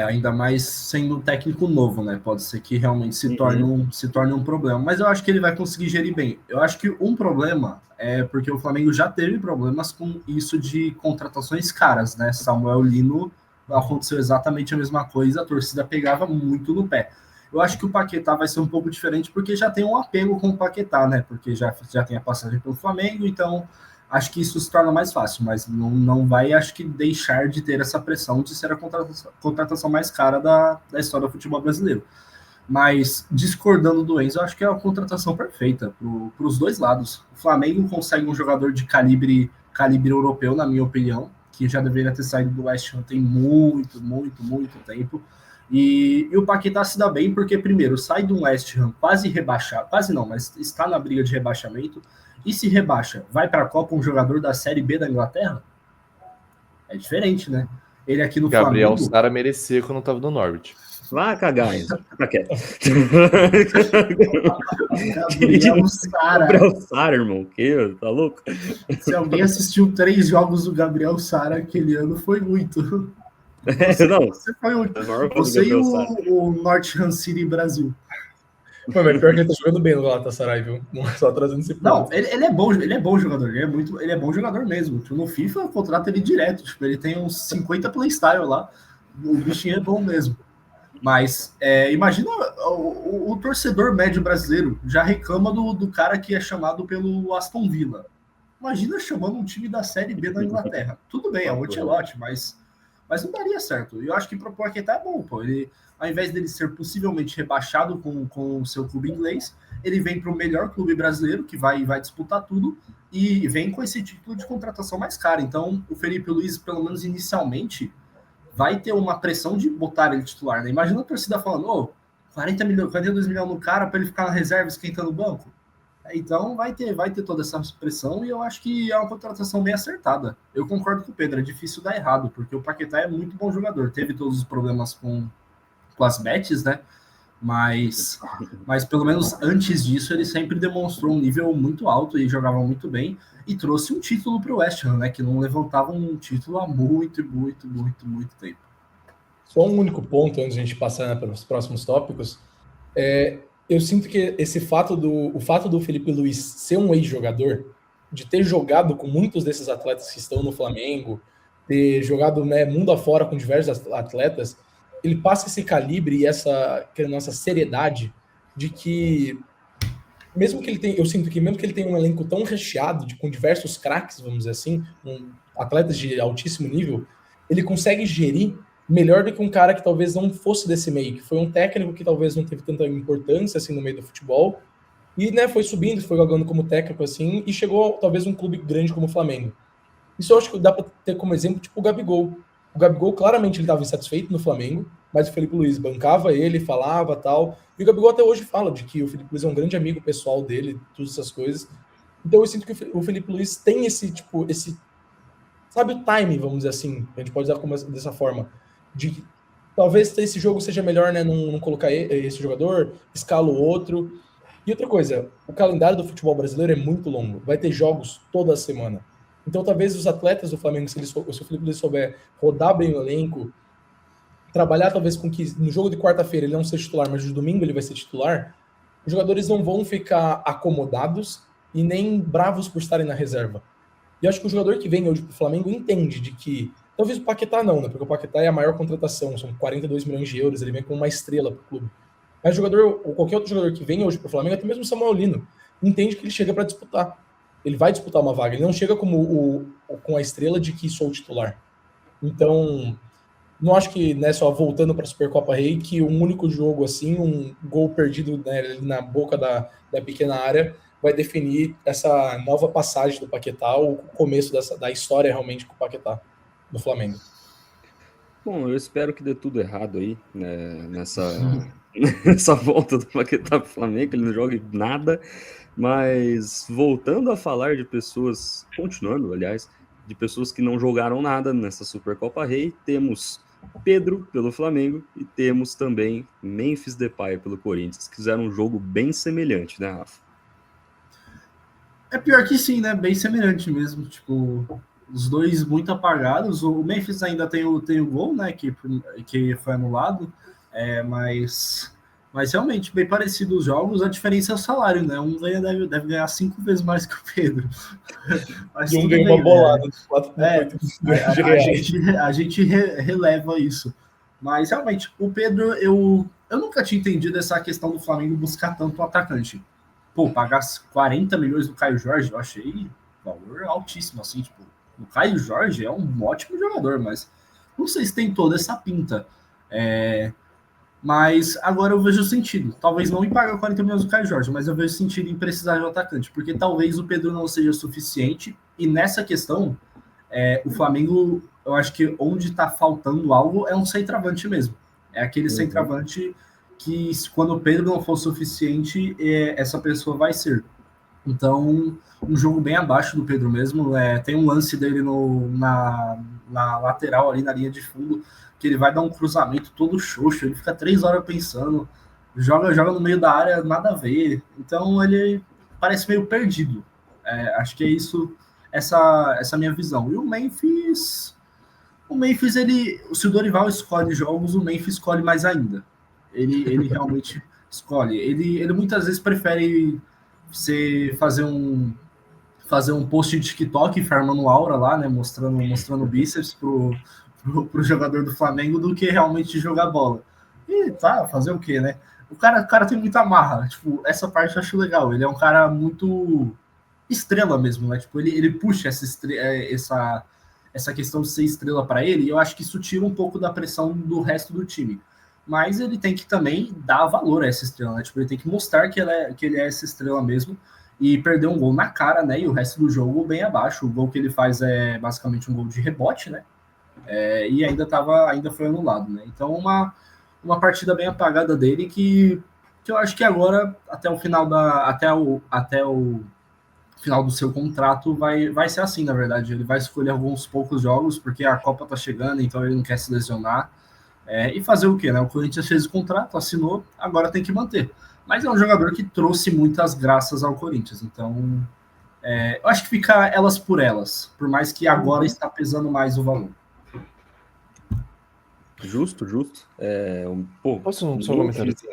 Ainda mais sendo um técnico novo, né? Pode ser que realmente se torne um problema. Mas eu acho que ele vai conseguir gerir bem. Eu acho que um problema é porque o Flamengo já teve problemas com isso de contratações caras, né? Samuel Lino aconteceu exatamente a mesma coisa, a torcida pegava muito no pé. Eu acho que o Paquetá vai ser um pouco diferente porque já tem um apego com o Paquetá, né? Porque já tem a passagem pelo Flamengo, então acho que isso se torna mais fácil, mas não vai, acho que, deixar de ter essa pressão de ser a contratação mais cara da história do futebol brasileiro. Mas, discordando do Enzo, eu acho que é a contratação perfeita para os dois lados. O Flamengo consegue um jogador de calibre europeu, na minha opinião, que já deveria ter saído do West Ham tem muito tempo. E o Paquetá se dá bem porque, primeiro, sai do West Ham quase rebaixado, quase não, mas está na briga de rebaixamento. E se rebaixa, vai para a Copa um jogador da Série B da Inglaterra? É diferente, né? Ele aqui no Gabriel Flamengo... Sara merecia quando estava no Norwich. Vai cagar, Enzo. Tá quieto. Gabriel Sara. Gabriel Sara, irmão. Que? Tá louco? Se alguém assistiu 3 jogos do Gabriel Sara aquele ano, foi muito. Você foi muito. Você e o Nottingham City Brasil. Pô, mas pior que ele tá jogando bem no Galatasaray, viu? Só trazendo esse ponto. Não, ele é bom jogador, ele é bom jogador mesmo. No FIFA, contrata ele direto, tipo, ele tem uns 50 playstyle lá, o bichinho é bom mesmo. Mas, imagina o torcedor médio brasileiro já reclama do cara que é chamado pelo Aston Villa. Imagina chamando um time da Série B da Inglaterra. Tudo bem, é o Ancelotti, mas mas não daria certo. E eu acho que pro Paquetá é bom, pô. Ele, ao invés dele ser possivelmente rebaixado com o seu clube inglês, ele vem para o melhor clube brasileiro, que vai disputar tudo, e vem com esse título de contratação mais cara. Então, o Felipe Luiz, pelo menos inicialmente, vai ter uma pressão de botar ele titular, né? Imagina a torcida falando, 40 milhões, 42 milhões no cara para ele ficar na reserva esquentando o banco. Então vai ter toda essa pressão e eu acho que é uma contratação bem acertada. Eu concordo com o Pedro, é difícil dar errado, porque o Paquetá é muito bom jogador. Teve todos os problemas com as bets, né? Mas pelo menos antes disso ele sempre demonstrou um nível muito alto e jogava muito bem e trouxe um título para o West Ham, né? Que não levantava um título há muito tempo. Só um único ponto antes de a gente passar para os próximos tópicos. Eu sinto que o fato do Felipe Luiz ser um ex-jogador, de ter jogado com muitos desses atletas que estão no Flamengo, ter jogado, né, mundo afora com diversos atletas, ele passa esse calibre e essa seriedade de que eu sinto que mesmo que ele tenha um elenco tão recheado com diversos craques, vamos dizer assim, atletas de altíssimo nível, ele consegue gerir melhor do que um cara que talvez não fosse desse meio, que foi um técnico que talvez não teve tanta importância assim no meio do futebol, e, né, foi subindo, foi jogando como técnico assim, e chegou talvez um clube grande como o Flamengo. Isso eu acho que dá para ter como exemplo, tipo, o Gabigol. O Gabigol, claramente, ele estava insatisfeito no Flamengo, mas o Felipe Luiz bancava ele, falava tal, e o Gabigol até hoje fala de que o Felipe Luiz é um grande amigo pessoal dele, todas essas coisas. Então eu sinto que o Felipe Luiz tem sabe, o time, vamos dizer assim, a gente pode usar dessa forma, de talvez esse jogo seja melhor, né, não colocar esse jogador, escala o outro. E outra coisa, o calendário do futebol brasileiro é muito longo, vai ter jogos toda semana. Então talvez os atletas do Flamengo, se o Felipe Luiz souber rodar bem o elenco, trabalhar talvez com que no jogo de quarta-feira ele não seja titular, mas no domingo ele vai ser titular, os jogadores não vão ficar acomodados e nem bravos por estarem na reserva. E eu acho que o jogador que vem hoje pro Flamengo entende de que, talvez o Paquetá não, né? Porque o Paquetá é a maior contratação, são 42 milhões de euros, ele vem com uma estrela pro clube. Mas ou qualquer outro jogador que vem hoje pro Flamengo, até mesmo o Samuel Lino, entende que ele chega para disputar. Ele vai disputar uma vaga, ele não chega com a estrela de que sou o titular. Então, não acho que, né, só voltando para a Supercopa Rei, que um único jogo assim, um gol perdido, né, na boca da pequena área, vai definir essa nova passagem do Paquetá, o começo da história realmente com o Paquetá do Flamengo. Bom, eu espero que dê tudo errado aí, né, nessa volta do Paquetá pro Flamengo, que ele não jogue nada. Mas voltando a falar de pessoas, continuando, aliás, de pessoas que não jogaram nada nessa Supercopa Rei, temos Pedro pelo Flamengo e temos também Memphis Depay pelo Corinthians, que fizeram um jogo bem semelhante, né, Rafa? É pior que sim, né? Bem semelhante mesmo. Tipo, os dois muito apagados. O Memphis ainda tem o gol, né? Que foi anulado. Mas realmente, bem parecido os jogos, a diferença é o salário, né? Um deve ganhar 5 vezes mais que o Pedro. Mas e um ganha uma bolada de 4,8 a gente releva isso. Mas realmente, o Pedro, eu nunca tinha entendido essa questão do Flamengo buscar tanto o atacante. Pô, pagar 40 milhões do Caio Jorge, eu achei valor altíssimo, assim, tipo, o Caio Jorge é um ótimo jogador, mas não sei se tem toda essa pinta. Mas agora eu vejo sentido. Talvez não em pagar 40 milhões do Caio Jorge, mas eu vejo sentido em precisar de um atacante, porque talvez o Pedro não seja suficiente, e nessa questão, o Flamengo, eu acho que onde está faltando algo é um centroavante mesmo. É aquele centroavante que, quando o Pedro não for suficiente, essa pessoa vai ser. Então, um jogo bem abaixo do Pedro mesmo. Tem um lance dele na lateral, ali na linha de fundo, que ele vai dar um cruzamento todo xoxo, ele fica 3 horas pensando, joga no meio da área, nada a ver. Então, ele parece meio perdido. Acho que é isso, essa minha visão. E o Memphis, ele, se o Dorival escolhe jogos, o Memphis escolhe mais ainda. Ele realmente escolhe. Ele muitas vezes prefere fazer um post de TikTok farmando aura lá, né, mostrando bíceps pro jogador do Flamengo do que realmente jogar bola. E tá, fazer o quê, né? O cara tem muita marra. Tipo, essa parte eu acho legal. Ele é um cara muito estrela mesmo, né? Tipo, ele puxa essa questão de ser estrela para ele, e eu acho que isso tira um pouco da pressão do resto do time. Mas ele tem que também dar valor a essa estrela, né? Tipo, ele tem que mostrar que ele é essa estrela mesmo, e perder um gol na cara, né? E o resto do jogo bem abaixo. O gol que ele faz é basicamente um gol de rebote, né? E ainda foi anulado, né? Então uma partida bem apagada dele que eu acho que agora até o final final do seu contrato vai ser assim, na verdade. Ele vai escolher alguns poucos jogos porque a Copa tá chegando, então ele não quer se lesionar. E fazer o quê, né? O Corinthians fez o contrato, assinou, agora tem que manter. Mas é um jogador que trouxe muitas graças ao Corinthians, então eu acho que fica elas por elas, por mais que agora está pesando mais o valor. Justo. Posso só comentar assim?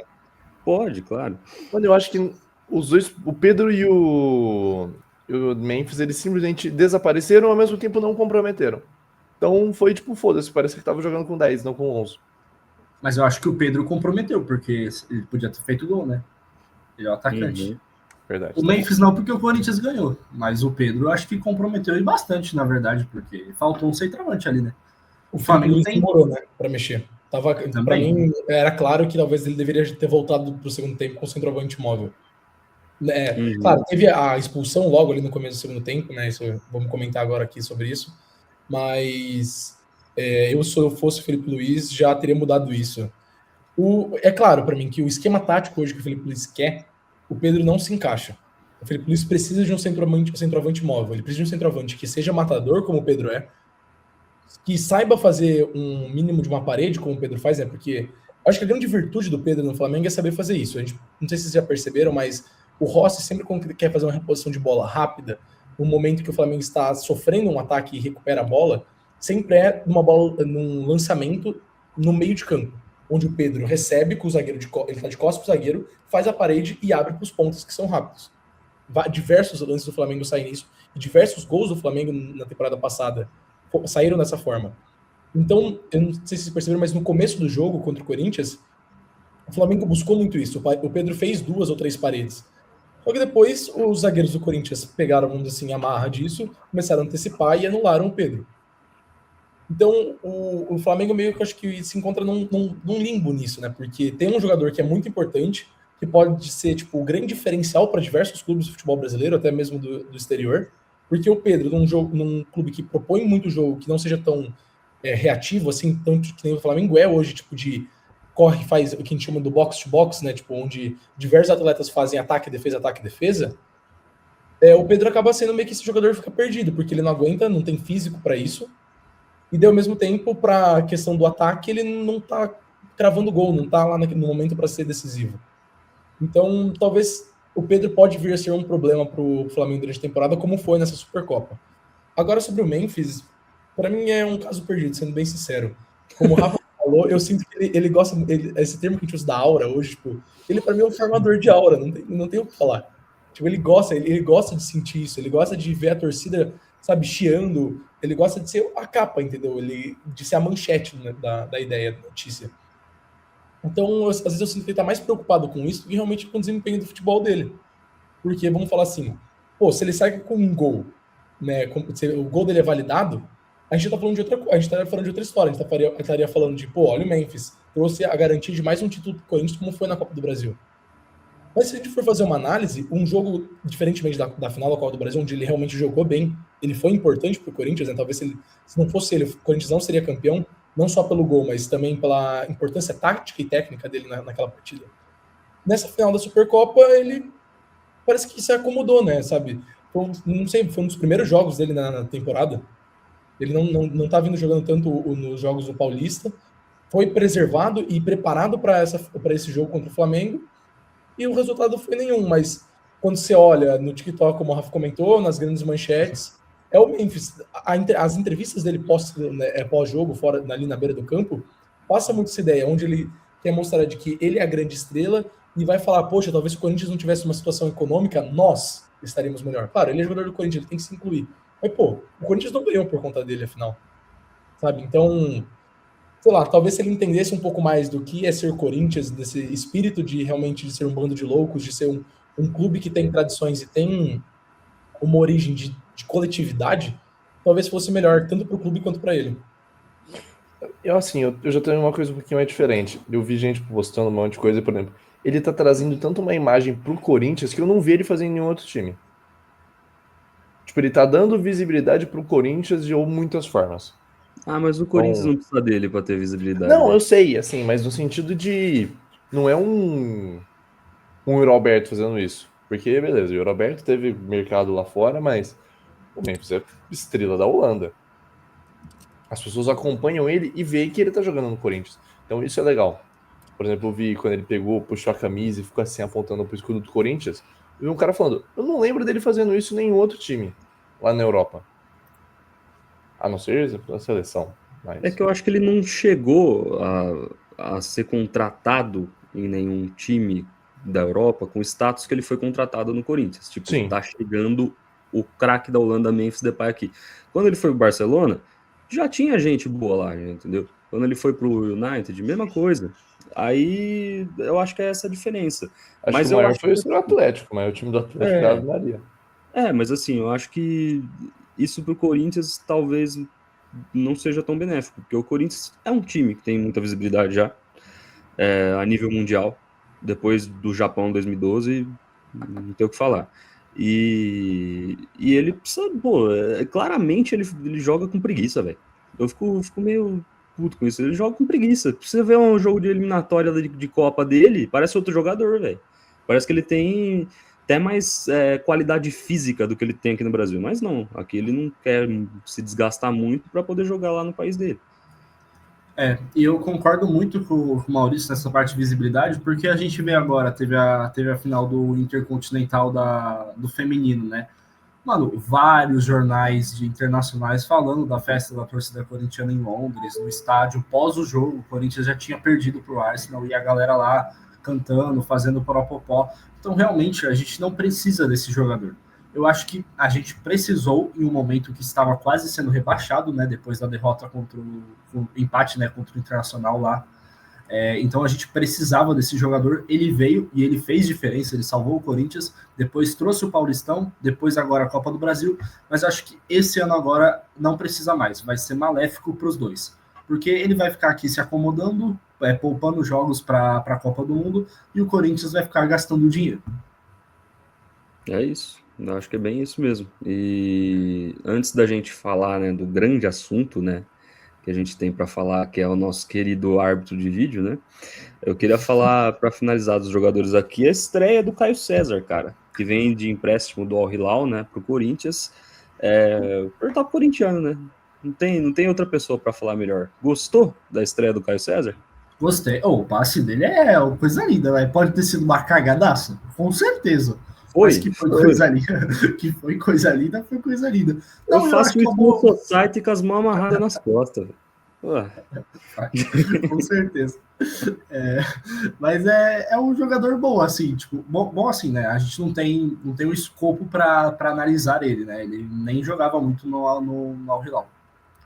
Pode, claro. Mano, eu acho que os dois, o Pedro e o Memphis, eles simplesmente desapareceram ao mesmo tempo não comprometeram. Então foi tipo, foda-se, parece que tava jogando com 10, não com 11. Mas eu acho que o Pedro comprometeu, porque ele podia ter feito gol, né? Ele é o atacante. Verdade. O Memphis não, porque o Corinthians ganhou. Mas o Pedro, eu acho que comprometeu ele bastante, na verdade, porque faltou um centroavante ali, né? O Flamengo demorou, né, pra mexer. Pra mim, era claro que talvez ele deveria ter voltado pro segundo tempo com o centroavante móvel. Claro, teve a expulsão logo ali no começo do segundo tempo, né? Vamos comentar agora aqui sobre isso. Mas se eu fosse o Felipe Luiz, já teria mudado isso. É claro para mim que o esquema tático hoje que o Felipe Luiz quer, o Pedro não se encaixa. O Felipe Luiz precisa de um centroavante móvel. Ele precisa de um centroavante que seja matador, como o Pedro é, que saiba fazer um mínimo de uma parede, como o Pedro faz, né? Porque eu acho que a grande virtude do Pedro no Flamengo é saber fazer isso. Não sei se vocês já perceberam, mas o Rossi sempre quando quer fazer uma reposição de bola rápida, no momento que o Flamengo está sofrendo um ataque e recupera a bola, sempre é num lançamento no meio de campo, onde o Pedro recebe com o zagueiro, ele está de costas para o zagueiro, faz a parede e abre para os pontos que são rápidos. Diversos lances do Flamengo saem nisso, e diversos gols do Flamengo na temporada passada saíram dessa forma. Então, eu não sei se vocês perceberam, mas no começo do jogo contra o Corinthians, o Flamengo buscou muito isso. O Pedro fez 2 ou 3 paredes. Só que depois os zagueiros do Corinthians pegaram, vamos dizer assim, a marra disso, começaram a antecipar e anularam o Pedro. Então, o Flamengo meio que acho que se encontra num limbo nisso, né? Porque tem um jogador que é muito importante, que pode ser tipo o grande diferencial para diversos clubes do futebol brasileiro, até mesmo do exterior. Porque o Pedro, num clube que propõe muito jogo, que não seja tão reativo, assim, tanto que nem o Flamengo é hoje, tipo, de corre, faz o que a gente chama do box-to-box, né? Tipo, onde diversos atletas fazem ataque, defesa. O Pedro acaba sendo meio que esse jogador fica perdido, porque ele não aguenta, não tem físico para isso. E, ao mesmo tempo, para a questão do ataque, ele não tá cravando gol, não tá lá no momento para ser decisivo. Então, talvez o Pedro pode vir a ser um problema para o Flamengo durante a temporada, como foi nessa Supercopa. Agora, sobre o Memphis, para mim é um caso perdido, sendo bem sincero. Como o Rafa falou, eu sinto que ele gosta, esse termo que a gente usa da aura hoje, tipo, ele para mim é um formador de aura, não tem o que falar. Tipo, ele gosta de sentir isso, ele gosta de ver a torcida, sabe, chiando, ele gosta de ser a capa, entendeu? De ser a manchete, né, da ideia, da notícia. Então, às vezes eu sinto que ele tá mais preocupado com isso do que realmente com o desempenho do futebol dele. Porque, vamos falar assim, se ele sai com um gol, né, se o gol dele é validado, a gente tá falando de outra história, a gente estaria falando de, olha o Memphis, trouxe a garantia de mais um título do Corinthians, como foi na Copa do Brasil. Mas se a gente for fazer uma análise, um jogo, diferentemente da final da Copa do Brasil, onde ele realmente jogou bem, ele foi importante pro Corinthians, né? Talvez se não fosse ele, o Corinthians não seria campeão, não só pelo gol, mas também pela importância tática e técnica dele naquela partida. Nessa final da Supercopa, ele parece que se acomodou, né, sabe? Foi um dos primeiros jogos dele na temporada. Ele não tá vindo jogando tanto nos jogos do Paulista. Foi preservado e preparado para esse jogo contra o Flamengo. E o resultado foi nenhum. Mas quando você olha no TikTok, como o Rafa comentou, nas grandes manchetes, é o Memphis. As entrevistas dele pós-jogo, fora ali na beira do campo, passa muito essa ideia, onde ele quer mostrar de que ele é a grande estrela e vai falar, poxa, talvez se o Corinthians não tivesse uma situação econômica, nós estaríamos melhor. Claro, ele é jogador do Corinthians, ele tem que se incluir. Mas, o Corinthians não ganhou por conta dele, afinal. Sabe? Então, sei lá, talvez se ele entendesse um pouco mais do que é ser Corinthians, desse espírito de realmente de ser um bando de loucos, de ser um clube que tem tradições e tem uma origem de coletividade, talvez fosse melhor, tanto para o clube quanto para ele. Eu já tenho uma coisa um pouquinho mais diferente. Eu vi gente postando um monte de coisa, por exemplo. Ele tá trazendo tanto uma imagem pro Corinthians que eu não vi ele fazendo em nenhum outro time. Tipo, ele tá dando visibilidade pro Corinthians de muitas formas. Ah, mas o Corinthians não precisa dele pra ter visibilidade. Não, velho. eu sei, assim, mas no sentido de... Não é um Yuri Alberto fazendo isso. Porque, beleza, o Yuri Alberto teve mercado lá fora, mas o Memphis é estrela da Holanda. As pessoas acompanham ele e veem que ele tá jogando no Corinthians. Então isso é legal. Por exemplo, eu vi quando ele pegou, puxou a camisa e ficou assim apontando pro escudo do Corinthians. Eu vi um cara falando, eu não lembro dele fazendo isso em nenhum outro time lá na Europa. A não ser a seleção. Mas... É que eu acho que ele não chegou a ser contratado em nenhum time da Europa com o status que ele foi contratado no Corinthians. Tipo, Sim. tá chegando o craque da Holanda, Memphis Depay aqui. Quando ele foi pro Barcelona, já tinha gente boa lá, entendeu? Quando ele foi pro United, mesma coisa. Aí eu acho que é essa a diferença. Acho Mas que o eu maior acho foi que o Atlético, mas o time do Atlético É. da Maria. mas assim, eu acho que isso pro Corinthians talvez não seja tão benéfico, porque o Corinthians é um time que tem muita visibilidade já a nível mundial. Depois do Japão 2012, não tem o que falar. E ele precisa, claramente ele joga com preguiça, velho. Eu fico meio puto com isso. Ele joga com preguiça. Precisa ver um jogo de eliminatória de Copa dele, parece outro jogador, velho. Parece que ele tem até mais qualidade física do que ele tem aqui no Brasil. Mas não, aqui ele não quer se desgastar muito para poder jogar lá no país dele. E eu concordo muito com o Maurício nessa parte de visibilidade, porque a gente vê agora, teve a final do Intercontinental do feminino, né? Mano, vários jornais internacionais falando da festa da torcida corintiana em Londres, no estádio, pós o jogo, o Corinthians já tinha perdido pro Arsenal e a galera lá cantando, fazendo poropopó. Então, realmente, a gente não precisa desse jogador. Eu acho que a gente precisou em um momento que estava quase sendo rebaixado, né, depois da derrota contra o empate, né, contra o Internacional lá. Então a gente precisava desse jogador, ele veio e ele fez diferença, ele salvou o Corinthians, depois trouxe o Paulistão, depois agora a Copa do Brasil, mas acho que esse ano agora não precisa mais, vai ser maléfico para os dois, porque ele vai ficar aqui se acomodando, poupando jogos para a Copa do Mundo, e o Corinthians vai ficar gastando dinheiro. É isso, eu acho que é bem isso mesmo. E antes da gente falar, né, do grande assunto, né, que a gente tem para falar, que é o nosso querido árbitro de vídeo, né? Eu queria falar, para finalizar dos jogadores aqui, a estreia do Caio César, cara, que vem de empréstimo do Al Hilal, né, pro Corinthians. Perguntar pro corintiano, né? Não tem outra pessoa para falar melhor. Gostou da estreia do Caio César? Gostei. O passe dele é uma coisa linda, né? Pode ter sido uma cagadaça, com certeza. Mas que foi coisa linda. Que foi coisa linda, foi coisa linda. Não, eu faço isso no society com as mãos amarradas nas costas. Com certeza. Mas é um jogador bom, assim, tipo, bom assim, né? A gente não tem um escopo para analisar ele, né? Ele nem jogava muito no Al Hilal.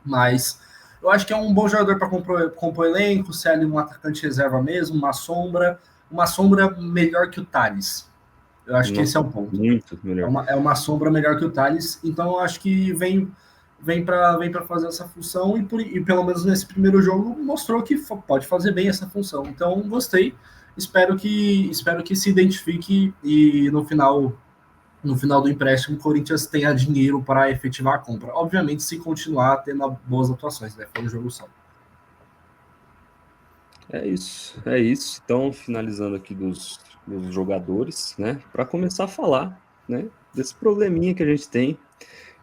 Mas eu acho que é um bom jogador para compor elenco, ser ali um atacante reserva mesmo, uma sombra melhor que o Thales. Eu acho que esse é o ponto. Muito melhor. É uma sombra melhor que o Thales, então eu acho que vem para fazer essa função e pelo menos nesse primeiro jogo mostrou que pode fazer bem essa função. Então gostei, espero que se identifique e no final do empréstimo o Corinthians tenha dinheiro para efetivar a compra. Obviamente se continuar tendo boas atuações, né? Foi um jogo só. É isso. Então, finalizando aqui dos jogadores, né? Para começar a falar, né? Desse probleminha que a gente tem,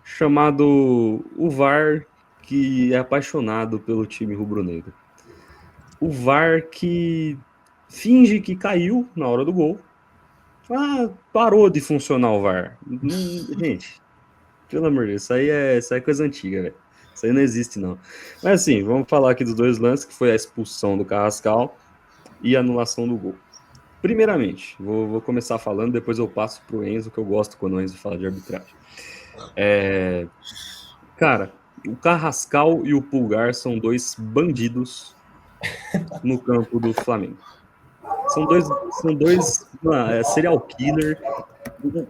chamado o VAR, que é apaixonado pelo time rubro-negro. O VAR que finge que caiu na hora do gol. Parou de funcionar o VAR. Gente, pelo amor de Deus, isso aí é coisa antiga, velho. Isso aí não existe, não. Mas assim, vamos falar aqui dos dois lances, que foi a expulsão do Carrascal e a anulação do gol. Primeiramente, vou começar falando, depois eu passo pro Enzo, que eu gosto quando o Enzo fala de arbitragem. Cara, o Carrascal e o Pulgar são dois bandidos no campo do Flamengo. São dois serial killer.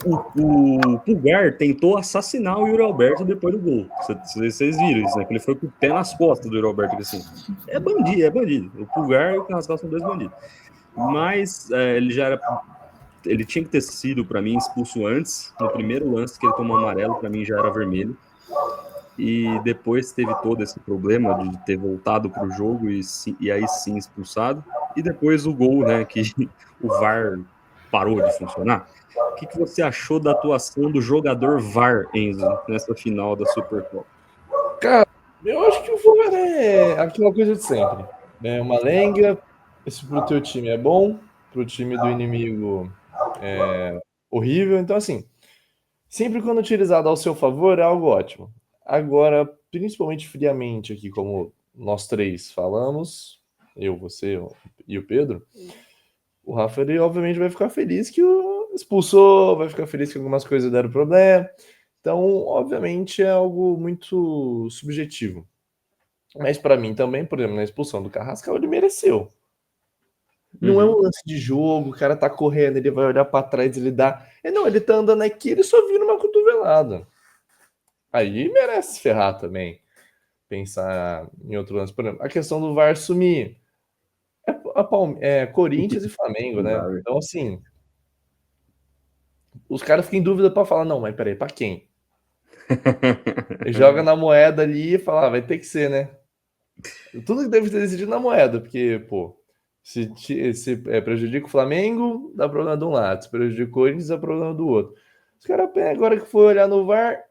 O Pulgar tentou assassinar o Yuri Alberto depois do gol. Vocês viram isso, né? Que ele foi com o pé nas costas do Yuri Alberto. Assim. É bandido. O Pulgar e o Carrascal são dois bandidos. Mas ele tinha que ter sido, para mim, expulso antes. No primeiro lance que ele tomou amarelo, para mim já era vermelho. E depois teve todo esse problema de ter voltado para o jogo e aí sim expulsado. E depois o gol, né? Que o VAR parou de funcionar. O que você achou da atuação do jogador VAR, Enzo, nessa final da Supercopa? Cara, eu acho que o VAR é aquela coisa de sempre. É uma lenga, se pro teu time é bom, pro time do inimigo é horrível. Então, assim, sempre quando utilizado ao seu favor é algo ótimo. Agora, principalmente friamente aqui, como nós três falamos, eu, você e o Pedro, o Rafa, ele obviamente vai ficar feliz que o expulsou, vai ficar feliz que algumas coisas deram problema. Então, obviamente, é algo muito subjetivo. Mas para mim também, por exemplo, na expulsão do Carrascal, ele mereceu. Não é um lance de jogo, o cara tá correndo, ele vai olhar para trás, ele dá... Não, ele tá andando aqui, ele só vira uma cotovelada. Aí merece se ferrar também. Pensar em outro lance. Por exemplo, a questão do VAR sumir. É Corinthians e Flamengo, né? Então, assim... Os caras ficam em dúvida para falar, não, mas peraí, para quem? Joga na moeda ali e fala, vai ter que ser, né? Tudo que deve ter decidido na moeda, porque, pô, se prejudica o Flamengo, dá problema de um lado, se prejudica o Corinthians, dá problema do outro. Os caras, agora que for olhar no VAR,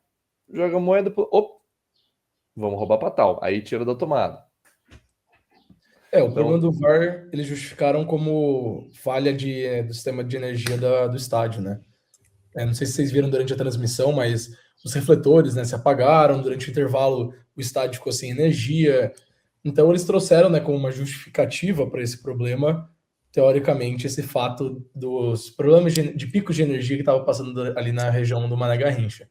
joga a moeda, vamos roubar para tal, aí tira da tomada. O problema do VAR, eles justificaram como falha do sistema de energia do estádio, né? Não sei se vocês viram durante a transmissão, mas os refletores, né, se apagaram, durante o intervalo o estádio ficou sem energia. Então eles trouxeram, né, como uma justificativa para esse problema, teoricamente, esse fato dos problemas de picos de energia que estavam passando ali na região do Mané Garrincha.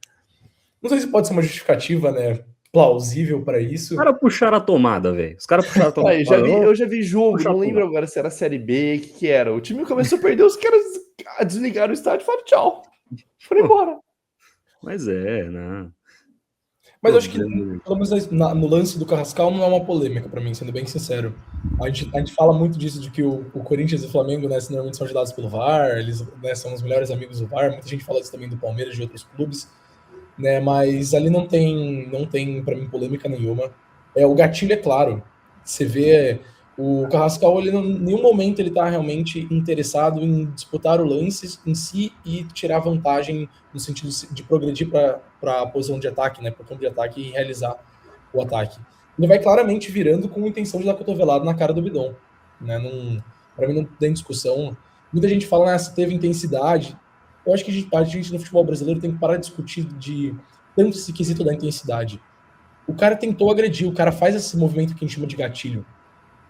Não sei se pode ser uma justificativa, né, plausível para isso. Os caras puxaram a tomada, velho. Os caras puxaram a tomada. Eu já vi jogo, não lembro agora se era Série B, o que era. O time começou a perder, os caras desligaram o estádio e falaram tchau. Foram embora. Mas né? Mas eu acho que, pelo menos no lance do Carrascal, não é uma polêmica para mim, sendo bem sincero. A gente fala muito disso, de que o Corinthians e o Flamengo, né, normalmente são ajudados pelo VAR, eles, né, são os melhores amigos do VAR. Muita gente fala isso também do Palmeiras e de outros clubes, né, mas ali não tem para mim, polêmica nenhuma. O gatilho é claro. Você vê o Carrascal, ele em nenhum momento ele está realmente interessado em disputar o lance em si e tirar vantagem no sentido de progredir para a posição de ataque, né, para o campo de ataque e realizar o ataque. Ele vai claramente virando com a intenção de dar cotovelado na cara do Bidon. Né? Para mim não tem discussão. Muita gente fala, se teve intensidade. Eu acho que a gente no futebol brasileiro tem que parar de discutir tanto esse quesito da intensidade. O cara tentou agredir, o cara faz esse movimento que a gente chama de gatilho.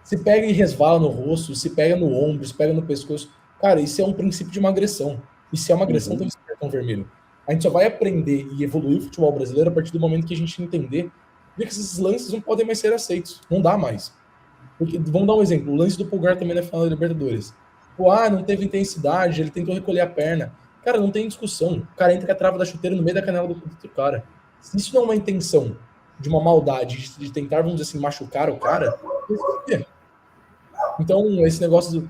Se pega e resvala no rosto, se pega no ombro, se pega no pescoço. Cara, isso é um princípio de uma agressão. E se é uma agressão, tem que ser cartão vermelho. A gente só vai aprender e evoluir o futebol brasileiro a partir do momento que a gente entender que esses lances não podem mais ser aceitos. Não dá mais. Porque, vamos dar um exemplo. O lance do Pulgar também na final da Libertadores. Não teve intensidade, ele tentou recolher a perna. Cara, não tem discussão. O cara entra com a trava da chuteira no meio da canela do outro cara. Se isso não é uma intenção de uma maldade, de tentar, vamos dizer assim, machucar o cara, então esse negócio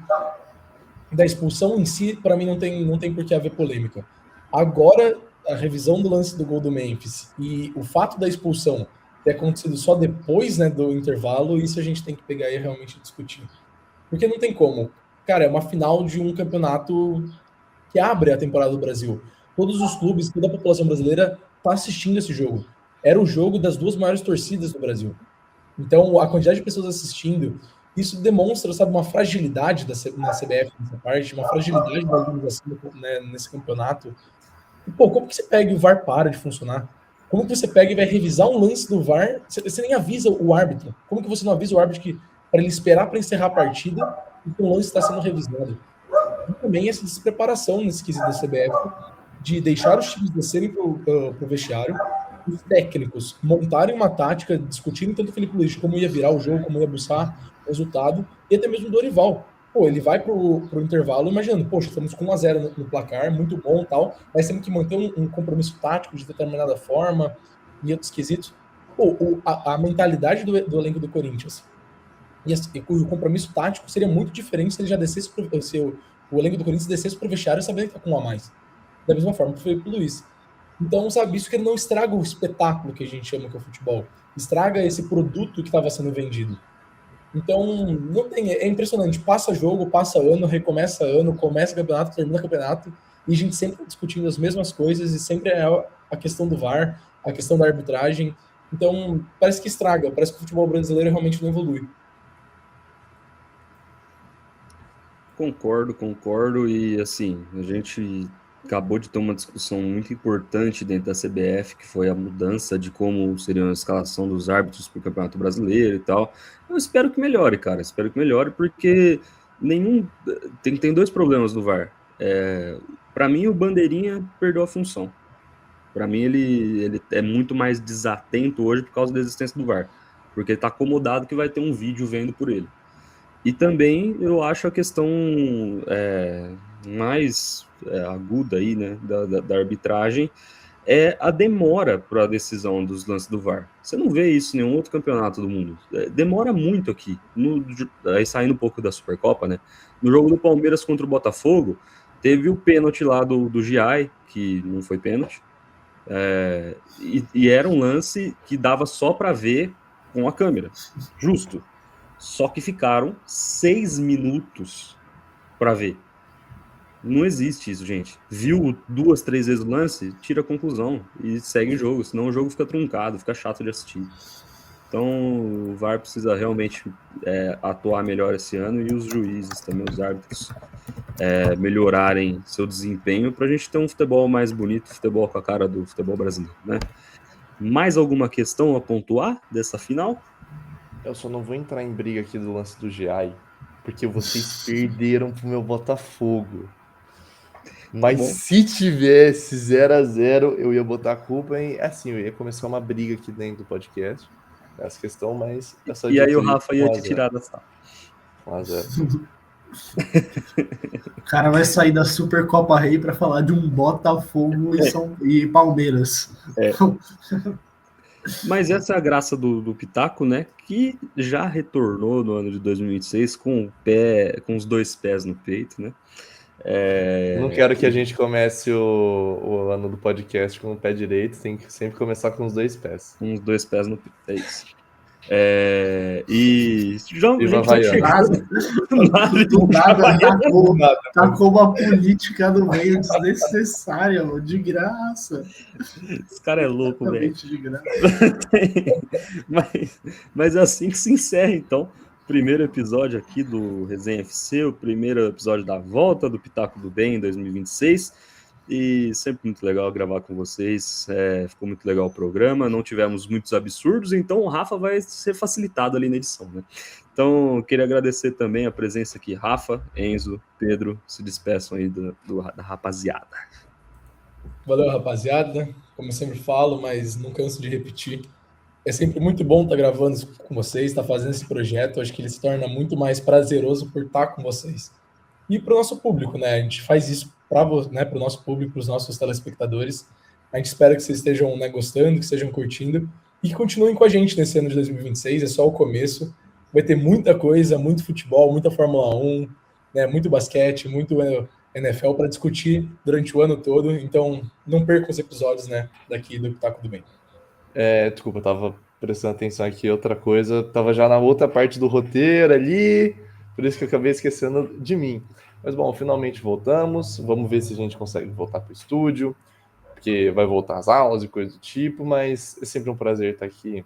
da expulsão em si, para mim, não tem por que haver polêmica. Agora, a revisão do lance do gol do Memphis e o fato da expulsão ter acontecido só depois, né, do intervalo, isso a gente tem que pegar e realmente discutir. Porque não tem como. Cara, é uma final de um campeonato que abre a temporada do Brasil. Todos os clubes, toda a população brasileira está assistindo esse jogo. Era o jogo das duas maiores torcidas do Brasil. Então, a quantidade de pessoas assistindo, isso demonstra, sabe, uma fragilidade na CBF nessa parte, uma fragilidade da organização, né, nesse campeonato. E, como que você pega e o VAR para de funcionar? Como que você pega e vai revisar um lance do VAR? Você nem avisa o árbitro. Como que você não avisa o árbitro para ele esperar para encerrar a partida e que o lance está sendo revisado? E também essa despreparação nesse quesito da CBF de deixar os times descerem para o vestiário, os técnicos montarem uma tática, discutirem tanto o Felipe Luiz como ia virar o jogo, como ia buscar resultado, e até mesmo o Dorival. pô, ele vai pro intervalo imaginando, poxa, estamos com 1-0 no placar, muito bom e tal, mas temos que manter um compromisso tático de determinada forma e outros quesitos. Pô, a mentalidade do elenco do Corinthians e o compromisso tático seria muito diferente se ele já descesse se o elenco do Corinthians descesse pro vestiário sabendo que tá com um a mais. Da mesma forma que foi pro Luiz. Então, sabe, isso que ele não estraga o espetáculo que a gente chama que é o futebol. Estraga esse produto que estava sendo vendido. Então, não tem, é impressionante. Passa jogo, passa ano, recomeça ano, começa campeonato, termina campeonato, e a gente sempre tá discutindo as mesmas coisas, e sempre é a questão do VAR, a questão da arbitragem. Então, parece que estraga, parece que o futebol brasileiro realmente não evolui. Concordo, e assim, a gente acabou de ter uma discussão muito importante dentro da CBF, que foi a mudança de como seria a escalação dos árbitros para o Campeonato Brasileiro e tal. Eu espero que melhore, cara, espero que melhore, porque tem dois problemas do VAR. Para mim, o Bandeirinha perdeu a função. Para mim, ele é muito mais desatento hoje por causa da existência do VAR, porque ele está acomodado que vai ter um vídeo vendo por ele. E também eu acho a questão mais aguda aí, né, da arbitragem é a demora para a decisão dos lances do VAR. Você não vê isso em nenhum outro campeonato do mundo. Demora muito aqui. Aí saindo um pouco da Supercopa, né? No jogo do Palmeiras contra o Botafogo, teve o pênalti lá do Giai, que não foi pênalti. E era um lance que dava só para ver com a câmera. Justo. Só que ficaram 6 minutos para ver. Não existe isso, gente. Viu 2, 3 vezes o lance, tira a conclusão e segue o jogo, senão o jogo fica truncado, fica chato de assistir. Então o VAR precisa realmente atuar melhor esse ano, e os juízes também, os árbitros, melhorarem seu desempenho para a gente ter um futebol mais bonito, futebol com a cara do futebol brasileiro, né? Mais alguma questão a pontuar dessa final? Eu só não vou entrar em briga aqui do lance do GI, porque vocês perderam pro meu Botafogo. Mas se tivesse 0-0, eu ia botar a culpa em... Assim, eu ia começar uma briga aqui dentro do podcast, essa questão, mas... E aí o Rafa ia te tirar da sala. 1-0. O cara vai sair da Supercopa Rei para falar de um Botafogo e Palmeiras. Mas essa é a graça do Pitaco, né? Que já retornou no ano de 2026 com os 2 pés no peito, né? Não quero que a gente comece o ano do podcast com o pé direito, tem que sempre começar com os 2 pés. Com os 2 pés no peito, é isso. E já tacou uma política no meio desnecessária, mano, de graça. Esse cara é louco, velho. De graça. Mas é assim que se encerra, então, o primeiro episódio aqui do Resenha FC, o primeiro episódio da volta do Pitaco do Bem em 2026. E sempre muito legal gravar com vocês, ficou muito legal o programa, não tivemos muitos absurdos, então o Rafa vai ser facilitado ali na edição, né? Então, queria agradecer também a presença aqui, Rafa, Enzo, Pedro, se despeçam aí da rapaziada. Valeu, rapaziada, como eu sempre falo, mas não canso de repetir, é sempre muito bom estar gravando isso com vocês, estar fazendo esse projeto, acho que ele se torna muito mais prazeroso por estar com vocês. E para o nosso público, né? A gente faz isso para o nosso público, para os nossos telespectadores. A gente espera que vocês estejam gostando, que estejam curtindo e que continuem com a gente nesse ano de 2026. É só o começo. Vai ter muita coisa, muito futebol, muita Fórmula 1, né? Muito basquete, muito NFL para discutir durante o ano todo. Então, não percam os episódios, né? Daqui do Pitaco do Bem. Desculpa, eu tava prestando atenção aqui, outra coisa, tava já na outra parte do roteiro ali, por isso que eu acabei esquecendo de mim. Mas bom, finalmente voltamos, vamos ver se a gente consegue voltar para o estúdio, porque vai voltar as aulas e coisa do tipo, mas é sempre um prazer estar aqui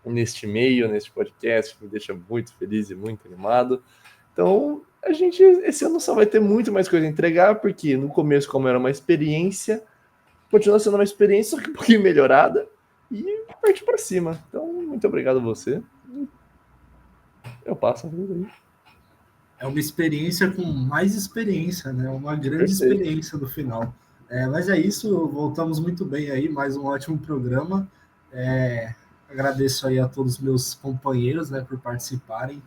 neste meio, neste podcast, que me deixa muito feliz e muito animado. Então, a gente, esse ano só vai ter muito mais coisa a entregar, porque no começo, como era uma experiência, continua sendo uma experiência, só que um pouquinho melhorada, e partir para cima. Então, muito obrigado a você. Eu passo a vida aí. É uma experiência com mais experiência, né? Uma grande experiência no final. Mas é isso, voltamos muito bem aí, mais um ótimo programa. Agradeço aí a todos os meus companheiros, né, por participarem.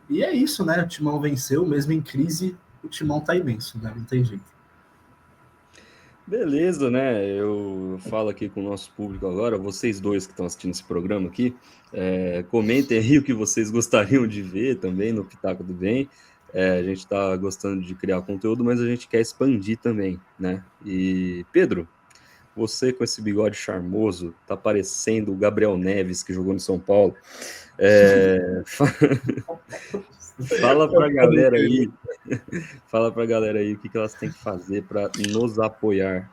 E é isso, né? O Timão venceu, mesmo em crise, o Timão tá imenso, né? Não tem jeito. Beleza, né? Eu falo aqui com o nosso público agora, vocês dois que estão assistindo esse programa aqui, comentem aí o que vocês gostariam de ver também no Pitaco do Bem. A gente está gostando de criar conteúdo, mas a gente quer expandir também, né? E, Pedro, você com esse bigode charmoso, tá parecendo o Gabriel Neves, que jogou no São Paulo. Fala pra galera aí, o que elas têm que fazer para nos apoiar.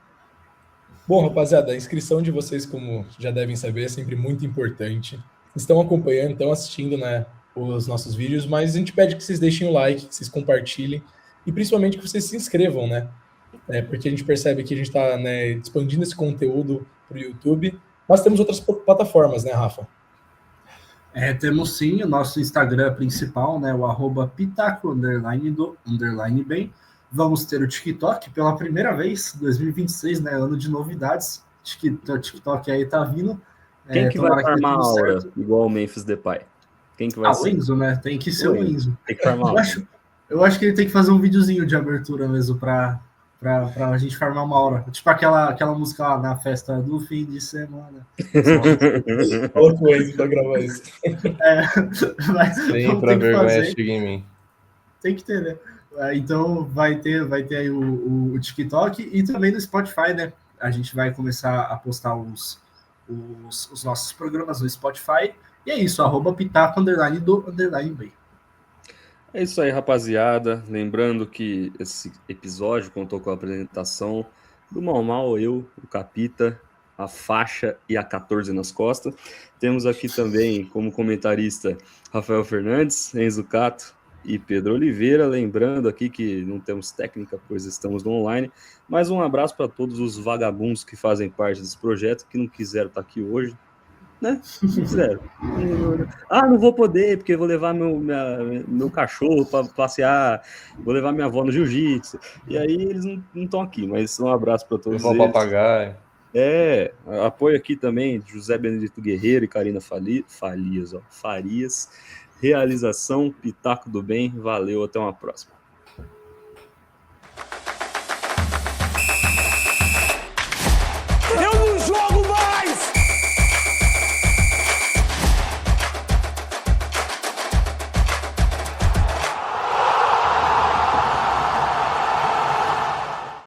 Bom, rapaziada, a inscrição de vocês, como já devem saber, é sempre muito importante. Estão acompanhando, estão assistindo, né, os nossos vídeos, mas a gente pede que vocês deixem o like, que vocês compartilhem e principalmente que vocês se inscrevam, né? Porque a gente percebe que a gente está, né, expandindo esse conteúdo para o YouTube, mas temos outras plataformas, né, Rafa? Temos sim o nosso Instagram principal, né, o @pitaco _bem. Vamos ter o TikTok pela primeira vez, 2026, né, ano de novidades. TikTok aí tá vindo. Quem que vai farmar a aura, igual o Memphis Depay? Quem que vai ser? O Enzo, né? Tem que ser o Enzo. Tem que farmar eu acho que ele tem que fazer um videozinho de abertura mesmo pra a gente farmar uma aura. Tipo aquela música lá na festa do fim de semana. Outra coisa pra gravar isso. Sempre a vergonha chega em mim. Tem que ter, né? Então vai ter aí o TikTok e também no Spotify, né? A gente vai começar a postar os nossos programas no Spotify. E é isso, @pitaco _bem. É isso aí, rapaziada. Lembrando que esse episódio contou com a apresentação do Mal, eu, o Capita, a faixa e a 14 nas costas. Temos aqui também como comentarista Rafael Fernandes, Enzo Cato e Pedro Oliveira. Lembrando aqui que não temos técnica, pois estamos no online. Mas um abraço para todos os vagabundos que fazem parte desse projeto, que não quiseram estar aqui hoje, né? Não quiseram. Não vou poder, porque vou levar meu cachorro para passear, vou levar minha avó no jiu-jitsu. E aí eles não estão aqui, mas um abraço para todos eles. Papagaio. Apoio aqui também José Benedito Guerreiro e Karina Farias. Realização Pitaco do Bem. Valeu, até uma próxima.